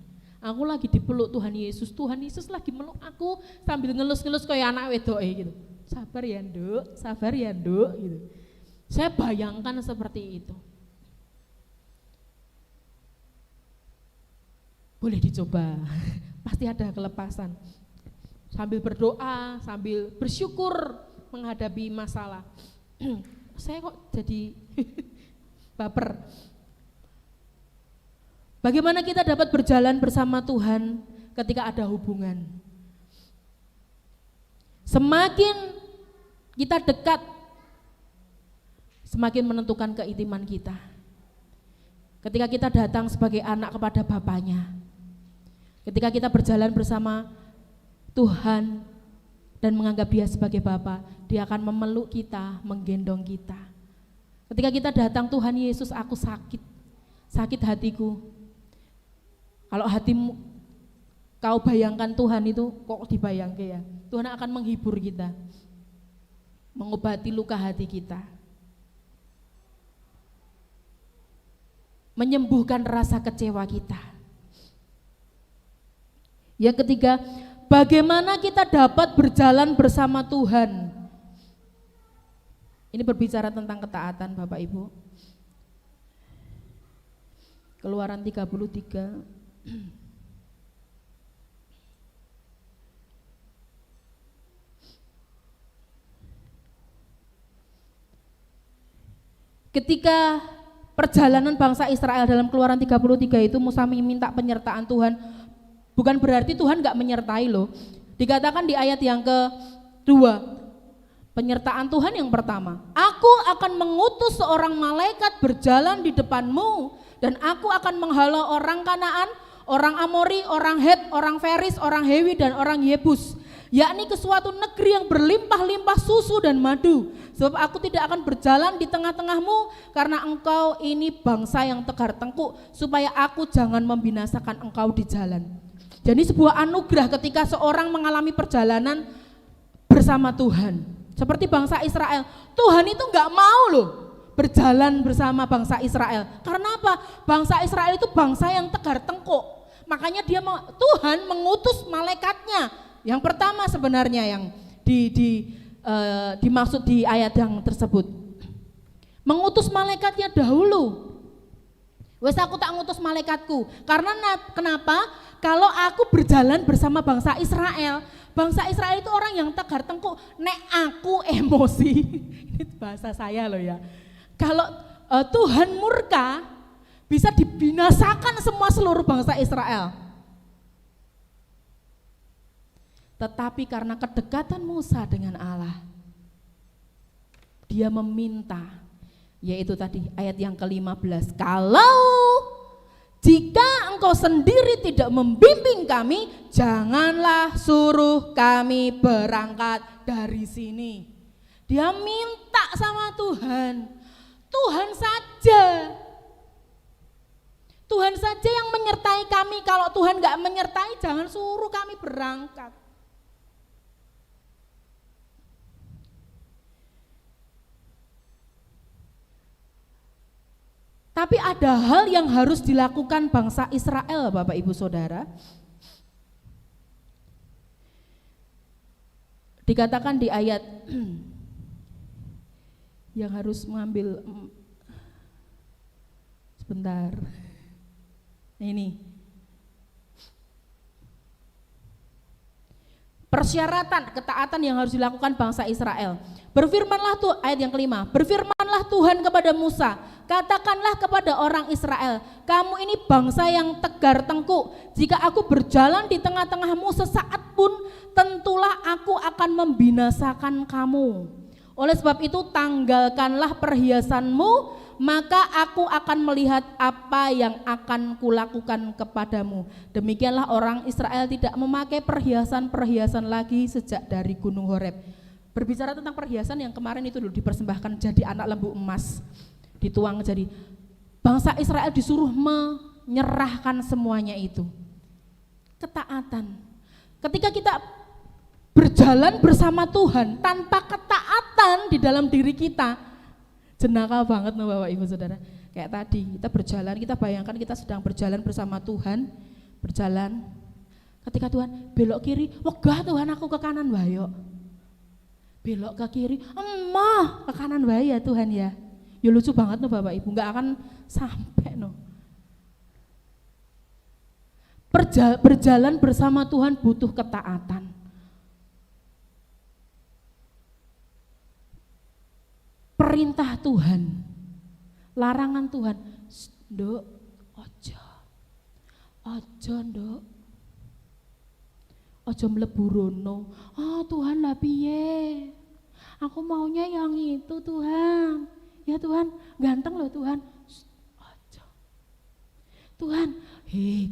Aku lagi dipeluk Tuhan Yesus. Tuhan Yesus lagi meluk aku sambil ngelus-ngelus kayak anak wedok gitu. Sabar ya Nduk, gitu. Saya bayangkan seperti itu. Boleh dicoba, pasti ada kelepasan. Sambil berdoa, sambil bersyukur menghadapi masalah. Saya kok jadi baper. Bagaimana kita dapat berjalan bersama Tuhan ketika ada hubungan? Semakin kita dekat, semakin menentukan keintiman kita. Ketika kita datang sebagai anak kepada Bapaknya, ketika kita berjalan bersama Tuhan dan menganggap Dia sebagai Bapa, Dia akan memeluk kita, menggendong kita. Ketika kita datang, Tuhan Yesus, aku sakit hatiku. Kalau hatimu, kau bayangkan Tuhan itu kok dibayangkan ya, Tuhan akan menghibur kita, mengobati luka hati kita, menyembuhkan rasa kecewa kita. Yang ketiga, bagaimana kita dapat berjalan bersama Tuhan. Ini berbicara tentang ketaatan Bapak Ibu. Keluaran 33. Ketika perjalanan bangsa Israel dalam Keluaran 33 itu Musa meminta penyertaan Tuhan. Bukan berarti Tuhan gak menyertai loh. Di Dikatakan di ayat yang kedua, penyertaan Tuhan yang pertama, aku akan mengutus seorang malaikat berjalan di depanmu, dan aku akan menghalau orang Kanaan, orang Amori, orang Het, orang Feris, orang Hewi, dan orang Yebus, yakni ke suatu negeri yang berlimpah-limpah susu dan madu. Sebab aku tidak akan berjalan di tengah-tengahmu, karena engkau ini bangsa yang tegar tengkuk, supaya aku jangan membinasakan engkau di jalan. Jadi sebuah anugerah ketika seorang mengalami perjalanan bersama Tuhan. Seperti bangsa Israel, Tuhan itu enggak mau loh berjalan bersama bangsa Israel. Karena apa? Bangsa Israel itu bangsa yang tegar tengkuk. Makanya Tuhan mengutus malaikatnya. Yang pertama sebenarnya yang dimaksud di ayat yang tersebut. Mengutus malaikatnya dahulu. Wes aku tak ngutus malaikatku. Karena kenapa? Kalau aku berjalan bersama bangsa Israel itu orang yang tegar tengkuk. Nek aku emosi, ini bahasa saya loh ya. Kalau Tuhan murka, bisa dibinasakan semua seluruh bangsa Israel. Tetapi karena kedekatan Musa dengan Allah, dia meminta, yaitu tadi ayat yang ke-15, kalau jika engkau sendiri tidak membimbing kami, janganlah suruh kami berangkat dari sini. Dia minta sama Tuhan, Tuhan saja yang menyertai kami. Kalau Tuhan gak menyertai, jangan suruh kami berangkat. Tapi ada hal yang harus dilakukan bangsa Israel, Bapak Ibu Saudara. Dikatakan di ayat yang harus mengambil sebentar. Ini persyaratan ketaatan yang harus dilakukan bangsa Israel. Berfirmanlah tuh ayat yang kelima, berfirmanlah Tuhan kepada Musa, katakanlah kepada orang Israel, kamu ini bangsa yang tegar tengkuk, jika aku berjalan di tengah-tengahmu sesaat pun, tentulah aku akan membinasakan kamu. Oleh sebab itu tanggalkanlah perhiasanmu, maka aku akan melihat apa yang akan kulakukan kepadamu. Demikianlah orang Israel tidak memakai perhiasan-perhiasan lagi sejak dari Gunung Horeb. Berbicara tentang perhiasan yang kemarin itu dulu dipersembahkan jadi anak lembu emas, dituang jadi. Bangsa Israel disuruh menyerahkan semuanya itu. Ketaatan. Ketika kita berjalan bersama Tuhan tanpa ketaatan di dalam diri kita, jenaka banget loh Bapak Ibu Saudara. Kayak tadi kita berjalan, kita bayangkan kita sedang berjalan bersama Tuhan, berjalan. Ketika Tuhan belok kiri, wegah Tuhan aku ke kanan wayo. Belok ke kiri, emah ke kanan wae ya Tuhan ya. Ya lucu banget loh Bapak Ibu, nggak akan sampai no. Berjalan bersama Tuhan butuh ketaatan. Perintah Tuhan, larangan Tuhan, nduk, ojo nduk, ojo mlebu rono. Oh Tuhan lah piye, aku maunya yang itu Tuhan. Ya Tuhan, ganteng loh Tuhan. Ojo. Tuhan,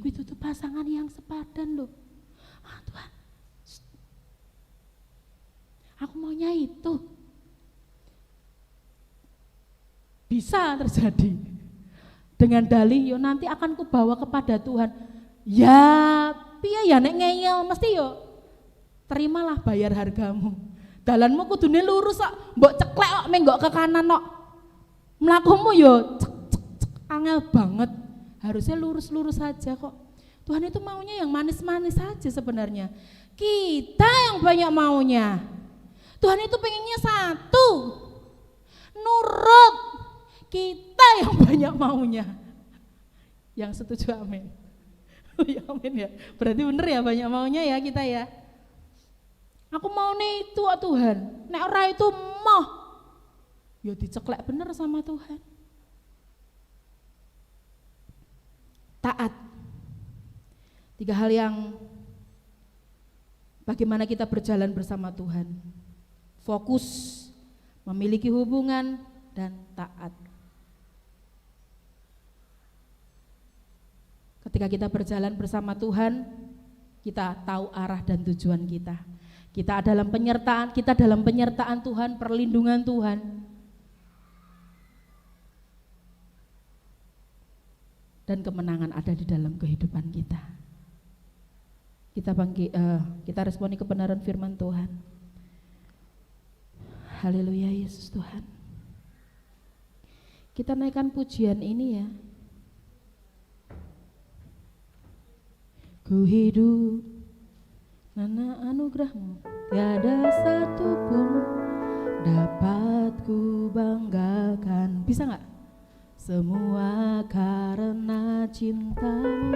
kuwi tuh pasangan yang sepadan loh. Ah Tuhan, aku maunya itu. Bisa terjadi dengan dalih, yo nanti akan kubawa kepada Tuhan. Ya, piye ya nek ngeyel mesti yo terimalah bayar hargamu. Dalanmu kudune lurus kok, mbok ceklek kok menggok ke kanan kok. Mlakumu yo angel banget. Harusnya lurus-lurus saja kok. Tuhan itu maunya yang manis-manis saja sebenarnya. Kita yang banyak maunya. Tuhan itu pengennya satu, nurut. Kita yang banyak maunya. Yang setuju amin. Ya amin ya. Berarti bener ya banyak maunya ya kita ya. Aku mau nih itu Tuhan. Nek ora itu moh. Ya diceklek bener sama Tuhan. Taat. 3 hal yang Bagaimana kita berjalan bersama Tuhan. Fokus, memiliki hubungan, dan taat. Ketika kita berjalan bersama Tuhan, kita tahu arah dan tujuan kita. Kita dalam penyertaan Tuhan, perlindungan Tuhan. Dan kemenangan ada di dalam kehidupan kita. Kita responi kebenaran firman Tuhan. Haleluya, Yesus Tuhan. Kita naikkan pujian ini ya. Ku hidup karena anugerah-Mu, tiada satu pun dapat ku banggakan. Bisa gak? Semua karena cinta-Mu.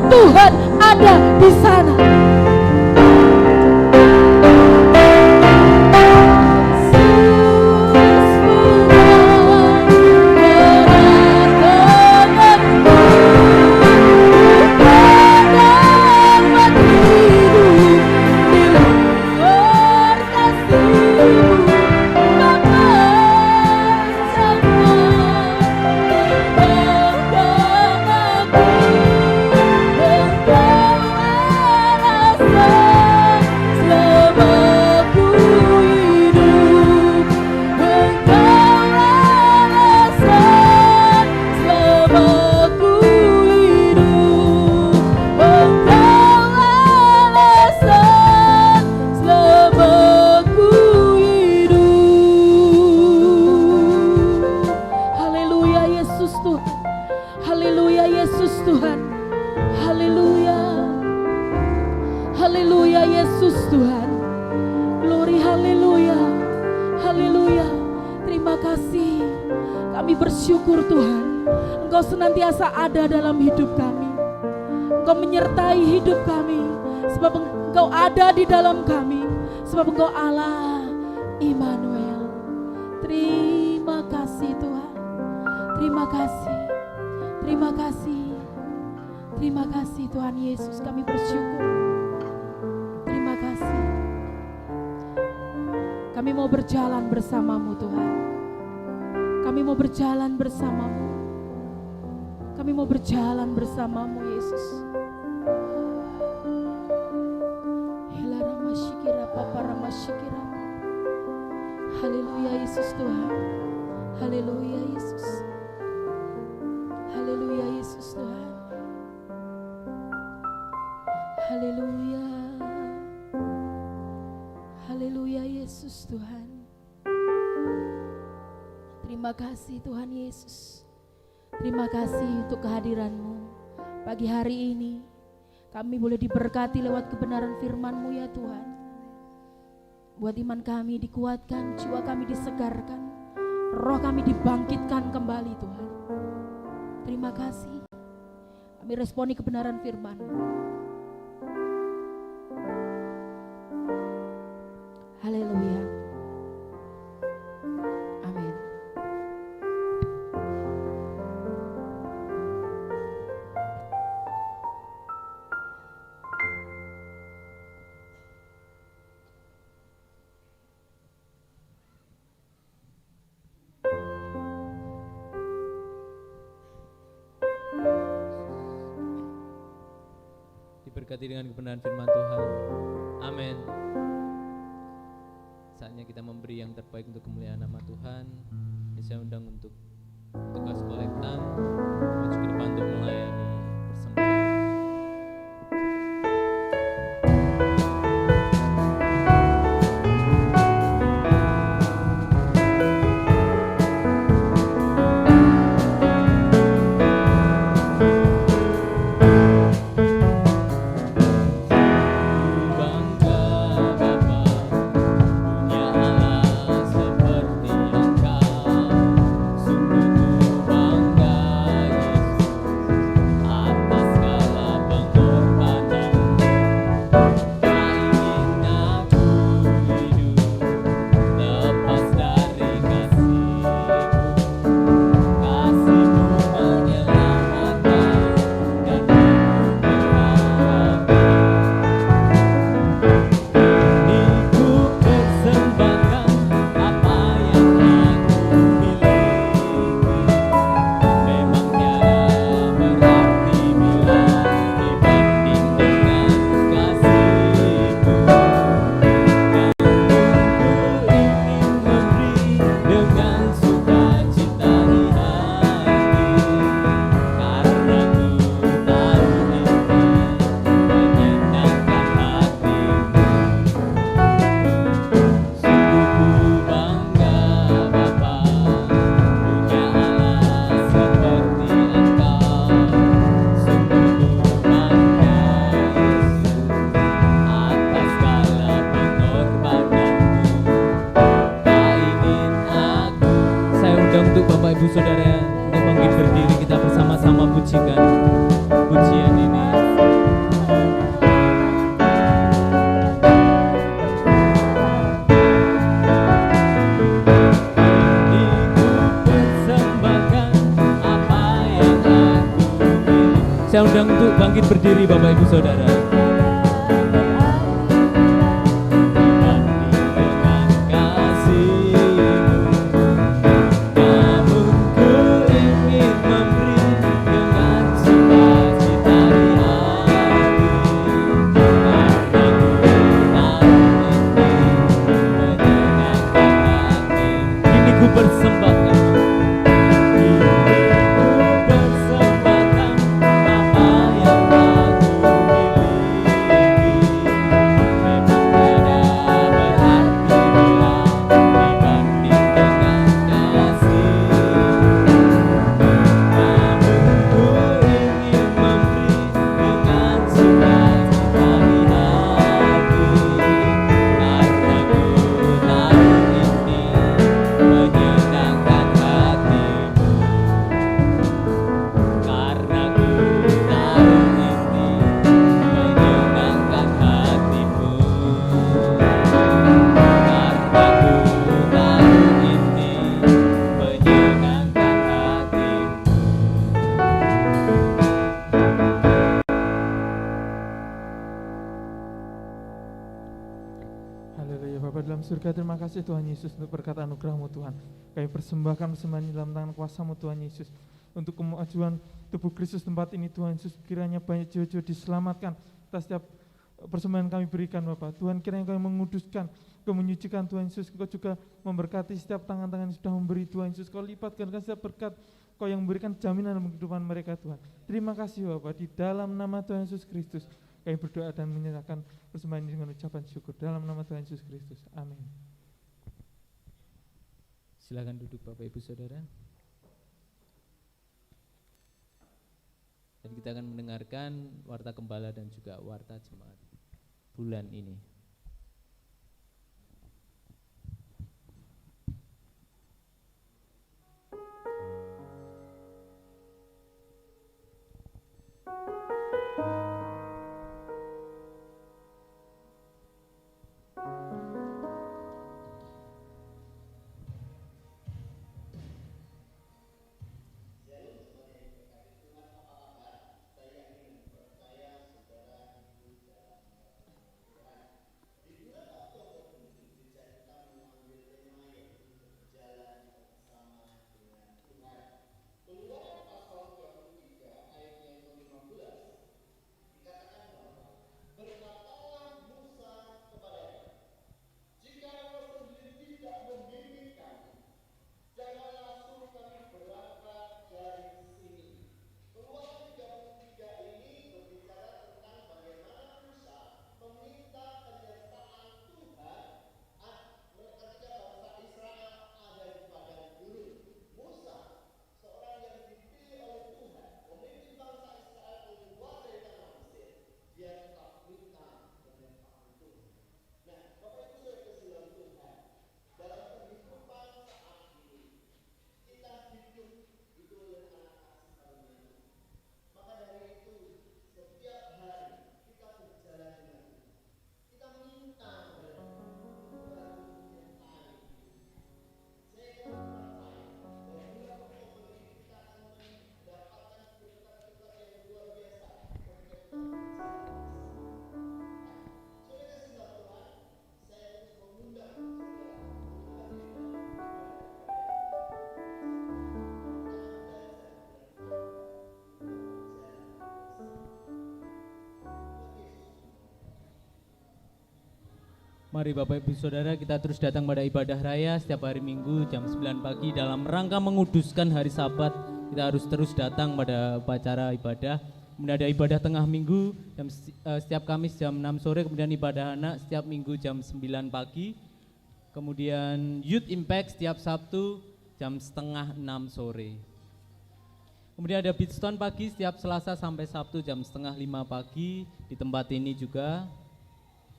Tuhan ada di sana. Senantiasa ada dalam hidup kami. Engkau menyertai hidup kami, sebab Engkau ada di dalam kami, sebab Engkau Allah Immanuel. Terima kasih Tuhan. Terima kasih. Terima kasih. Terima kasih Tuhan Yesus, kami bersyukur. Terima kasih. Kami mau berjalan bersama-Mu Tuhan. Kami mau berjalan bersama-Mu. Kami mau berjalan bersama-Mu Yesus. Haleluya Yesus Tuhan. Haleluya Yesus. Haleluya Yesus Tuhan. Haleluya. Haleluya Yesus Tuhan. Terima kasih Tuhan Yesus. Terima kasih untuk kehadiran-Mu pagi hari ini. Kami boleh diberkati lewat kebenaran firman-Mu ya Tuhan. Buat iman kami dikuatkan, jiwa kami disegarkan, roh kami dibangkitkan kembali Tuhan. Terima kasih. Kami responi kebenaran firman-Mu. Haleluya. Amin. Diberkati dengan kebenaran firman Tuhan. Amin. Saatnya kita memberi yang terbaik untuk kemuliaan nama Tuhan. Ini saya undang untuk tugas kolektan maju ke depan untuk melayani persembahan. Bapak Ibu Saudara untuk bangkit berdiri, kita bersama-sama pujikan pujian ini. Saya undang untuk bangkit berdiri Bapak Ibu Saudara. Surga, terima kasih Tuhan Yesus untuk berkat anugerah-Mu Tuhan. Kami persembahkan persembahan dalam tangan kuasa-Mu Tuhan Yesus. Untuk kemajuan tubuh Kristus tempat ini Tuhan Yesus, kiranya banyak jiwa-jiwa diselamatkan atas setiap persembahan kami berikan Bapak. Tuhan, kiranya kami menguduskan, Kau menyucikan Tuhan Yesus. Kau juga memberkati setiap tangan-tangan yang sudah memberi Tuhan Yesus. Kau lipatkan setiap berkat Kau yang memberikan jaminan dalam kehidupan mereka Tuhan. Terima kasih Bapak, di dalam nama Tuhan Yesus Kristus kami berdoa dan menyerahkan persembahan ini dengan ucapan syukur dalam nama Tuhan Yesus Kristus. Amin. Silakan duduk Bapak Ibu Saudara. Dan kita akan mendengarkan warta gembala dan juga warta jemaat bulan ini. Mari Bapak Ibu Saudara, kita terus datang pada ibadah raya setiap hari Minggu jam 9 pagi dalam rangka menguduskan hari Sabat. Kita harus terus datang pada upacara ibadah. Kemudian ada ibadah tengah minggu setiap Kamis jam 6 sore, kemudian ibadah anak setiap Minggu jam 9 pagi. Kemudian Youth Impact setiap Sabtu jam setengah 6 sore. Kemudian ada Beatstone pagi setiap Selasa sampai Sabtu jam setengah 5 pagi di tempat ini juga.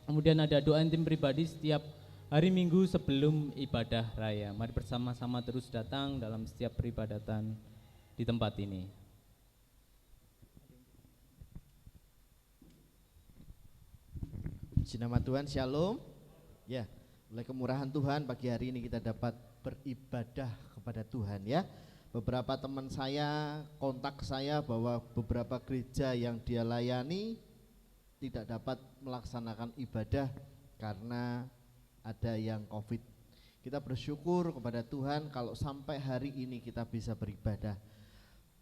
Kemudian ada doa intim pribadi setiap hari Minggu sebelum ibadah raya. Mari bersama-sama terus datang dalam setiap peribadatan di tempat ini. Puji nama Tuhan, Shalom. Ya, oleh kemurahan Tuhan pagi hari ini kita dapat beribadah kepada Tuhan ya. Beberapa teman saya kontak saya bahwa beberapa gereja yang dia layani tidak dapat melaksanakan ibadah karena ada yang COVID. Kita bersyukur kepada Tuhan kalau sampai hari ini kita bisa beribadah.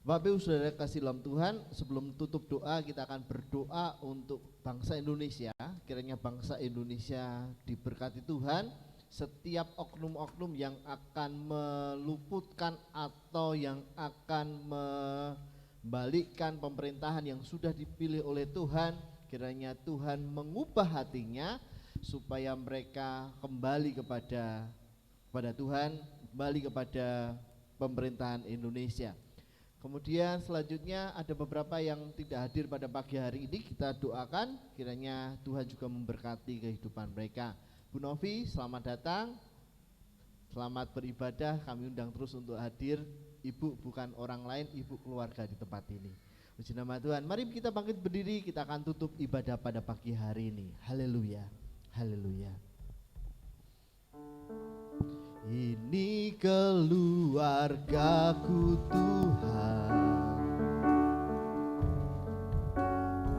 Bapak Ibu Saudara kasih dalam Tuhan, sebelum tutup doa kita akan berdoa untuk bangsa Indonesia. Kiranya bangsa Indonesia diberkati Tuhan. Setiap oknum-oknum yang akan meluputkan atau yang akan membalikkan pemerintahan yang sudah dipilih oleh Tuhan, kiranya Tuhan mengubah hatinya supaya mereka kembali kepada Tuhan, kembali kepada pemerintahan Indonesia. Kemudian selanjutnya ada beberapa yang tidak hadir pada pagi hari ini, kita doakan kiranya Tuhan juga memberkati kehidupan mereka. Bu Novi, selamat datang, selamat beribadah, kami undang terus untuk hadir. Ibu bukan orang lain, ibu keluarga di tempat ini. Puji nama Tuhan. Mari kita bangkit berdiri, kita akan tutup ibadah pada pagi hari ini. Haleluya, haleluya. Ini keluargaku Tuhan,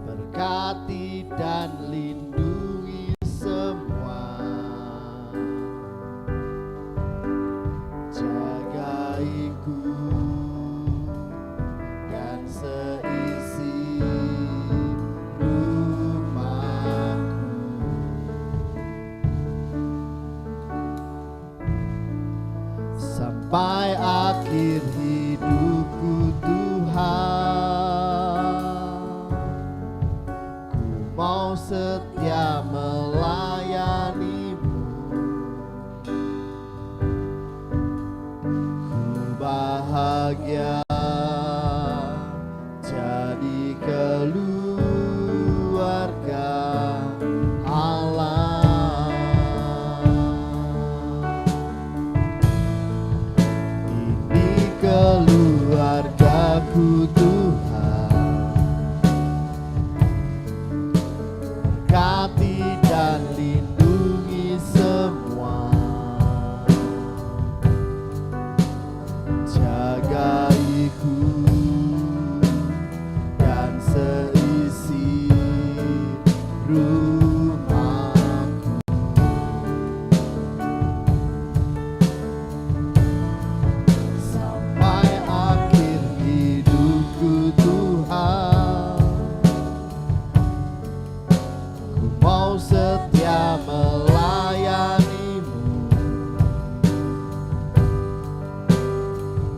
berkati dan lindungi semua, jagaiku dan seisi rumahku, sampai akhir hidupku Tuhan. Ku mau setia melayani-Mu, ku bahagia jadi keluarga Allah. Ini keluargaku Tuhan, berkati dan lindungi semua, jagaiku dan seisi rumahku, sampai akhir hidupku Tuhan. Ku mau setia melayani-Mu,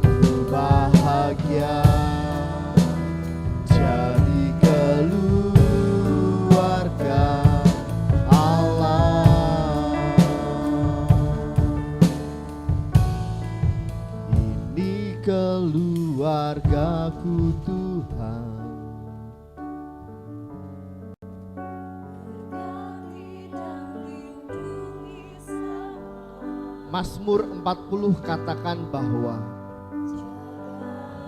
ku bahagia jadi keluarga Allah. Ini keluargaku Tuhan. Mazmur 40 katakan bahwa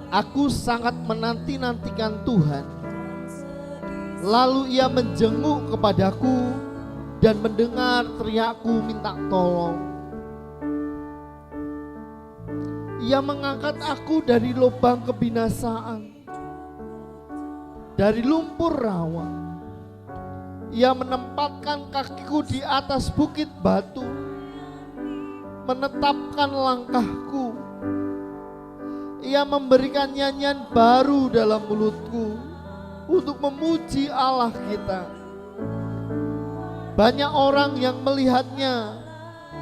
aku sangat menanti-nantikan Tuhan, lalu Ia menjenguk kepadaku dan mendengar teriakku minta tolong. Ia mengangkat aku dari lubang kebinasaan, dari lumpur rawa. Ia menempatkan kakiku di atas bukit batu, menetapkan langkahku. Ia memberikan nyanyian baru dalam mulutku untuk memuji Allah kita. Banyak orang yang melihatnya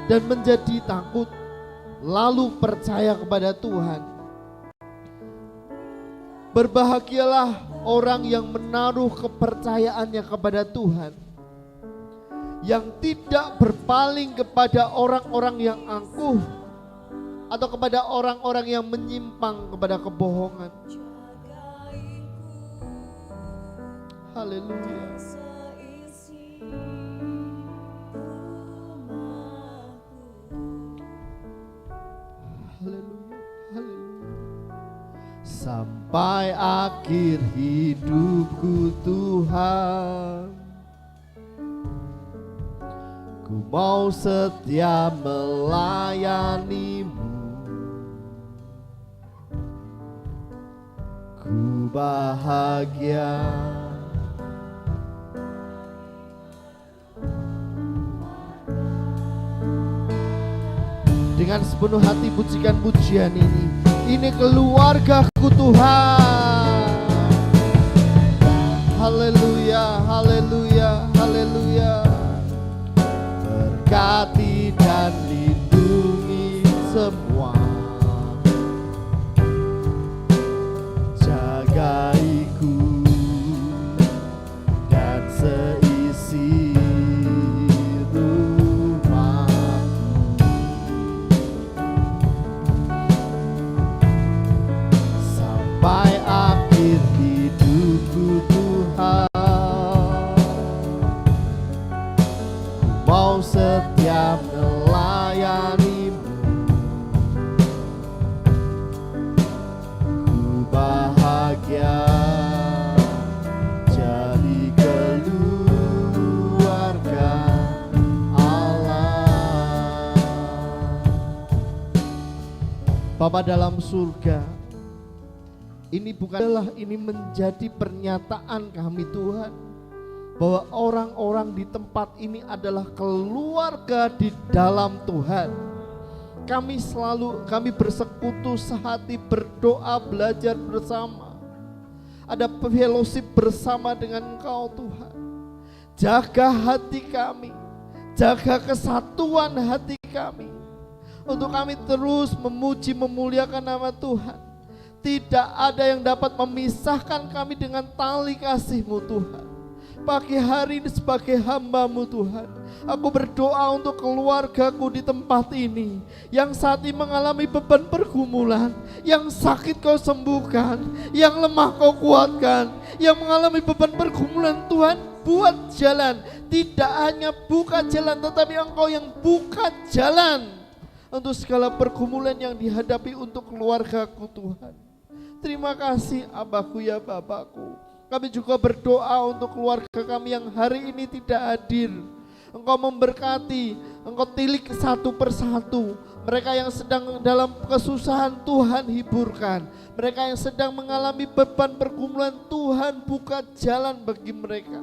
dan menjadi takut, lalu percaya kepada Tuhan. Berbahagialah orang yang menaruh kepercayaannya kepada Tuhan, yang tidak berpaling kepada orang-orang yang angkuh atau kepada orang-orang yang menyimpang kepada kebohongan. Haleluya. Haleluya, haleluya. Sampai akhir hidupku Tuhan, ku mau setia melayani-Mu, bahagia. Dengan sepenuh hati pujikan pujian ini. Ini keluargaku Tuhan. Haleluya, haleluya, haleluya. Berkati dan lindungi semua. Jagaiku dan seisi sampai akhir hidupku Tuhan. Mau setia melayani-Mu, ku bahagia jadi keluarga Allah. Bapa dalam surga, ini bukanlah ini menjadi pernyataan kami Tuhan, bahwa orang-orang di tempat ini adalah keluarga di dalam Tuhan. Kami bersekutu sehati, berdoa, belajar bersama. Ada fellowship bersama dengan Engkau Tuhan. Jaga hati kami, jaga kesatuan hati kami, untuk kami terus memuji memuliakan nama Tuhan. Tidak ada yang dapat memisahkan kami dengan tali kasih-Mu Tuhan. Pagi hari ini sebagai hamba-Mu Tuhan, aku berdoa untuk keluargaku di tempat ini, yang saat ini mengalami beban pergumulan, yang sakit Kau sembuhkan, yang lemah Kau kuatkan, yang mengalami beban pergumulan Tuhan, buat jalan. Tidak hanya buka jalan, tetapi Engkau yang buka jalan untuk segala pergumulan yang dihadapi untuk keluargaku Tuhan. Terima kasih Abahku ya Bapakku. Kami juga berdoa untuk keluarga kami yang hari ini tidak hadir. Engkau memberkati, Engkau tilik satu persatu. Mereka yang sedang dalam kesusahan Tuhan hiburkan. Mereka yang sedang mengalami beban pergumulan Tuhan buka jalan bagi mereka.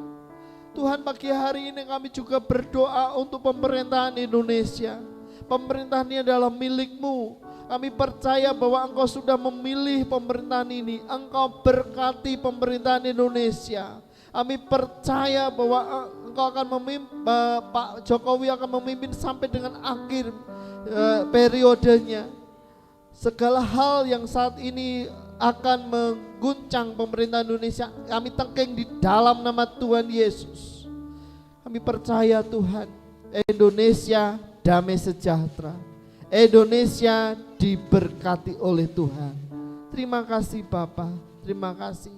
Tuhan, pagi hari ini kami juga berdoa untuk pemerintahan Indonesia. Pemerintahan ini adalah milik-Mu. Kami percaya bahwa Engkau sudah memilih pemerintahan ini. Engkau berkati pemerintahan Indonesia. Kami percaya bahwa Engkau akan memimpin, Pak Jokowi akan memimpin sampai dengan akhir periodenya. Segala hal yang saat ini akan mengguncang pemerintahan Indonesia, kami tengking di dalam nama Tuhan Yesus. Kami percaya Tuhan, Indonesia damai sejahtera. Indonesia diberkati oleh Tuhan. Terima kasih Bapa, terima kasih.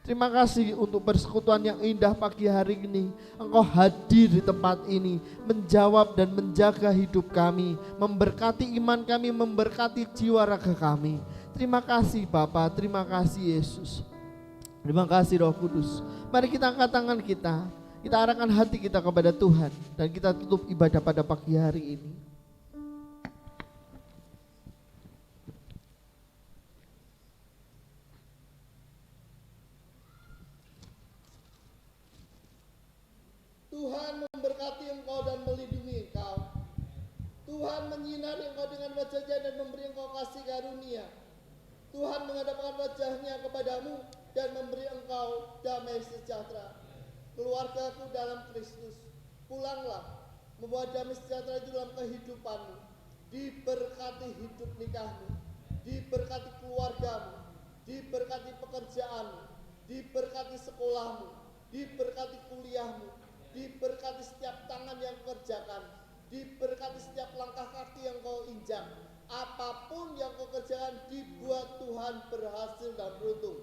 Terima kasih untuk persekutuan yang indah pagi hari ini. Engkau hadir di tempat ini, menjawab dan menjaga hidup kami, memberkati iman kami, memberkati jiwa raga kami. Terima kasih Bapa, terima kasih Yesus. Terima kasih Roh Kudus. Mari kita angkat tangan kita arahkan hati kita kepada Tuhan, dan kita tutup ibadah pada pagi hari ini. Tuhan memberkati engkau dan melindungi engkau. Tuhan menyinari engkau dengan wajah-Nya dan memberi engkau kasih karunia. Tuhan menghadapkan wajah-Nya kepadamu dan memberi engkau damai sejahtera. Keluargaku dalam Kristus, pulanglah membawa damai sejahtera itu dalam kehidupanmu. Diberkati hidup nikahmu, diberkati keluargamu, diberkati pekerjaanmu, diberkati sekolahmu, diberkati kuliahmu, diberkati setiap tangan yang kerjakan, diberkati setiap langkah kaki yang kau injak. Apapun yang kau kerjakan, dibuat Tuhan berhasil dan beruntung.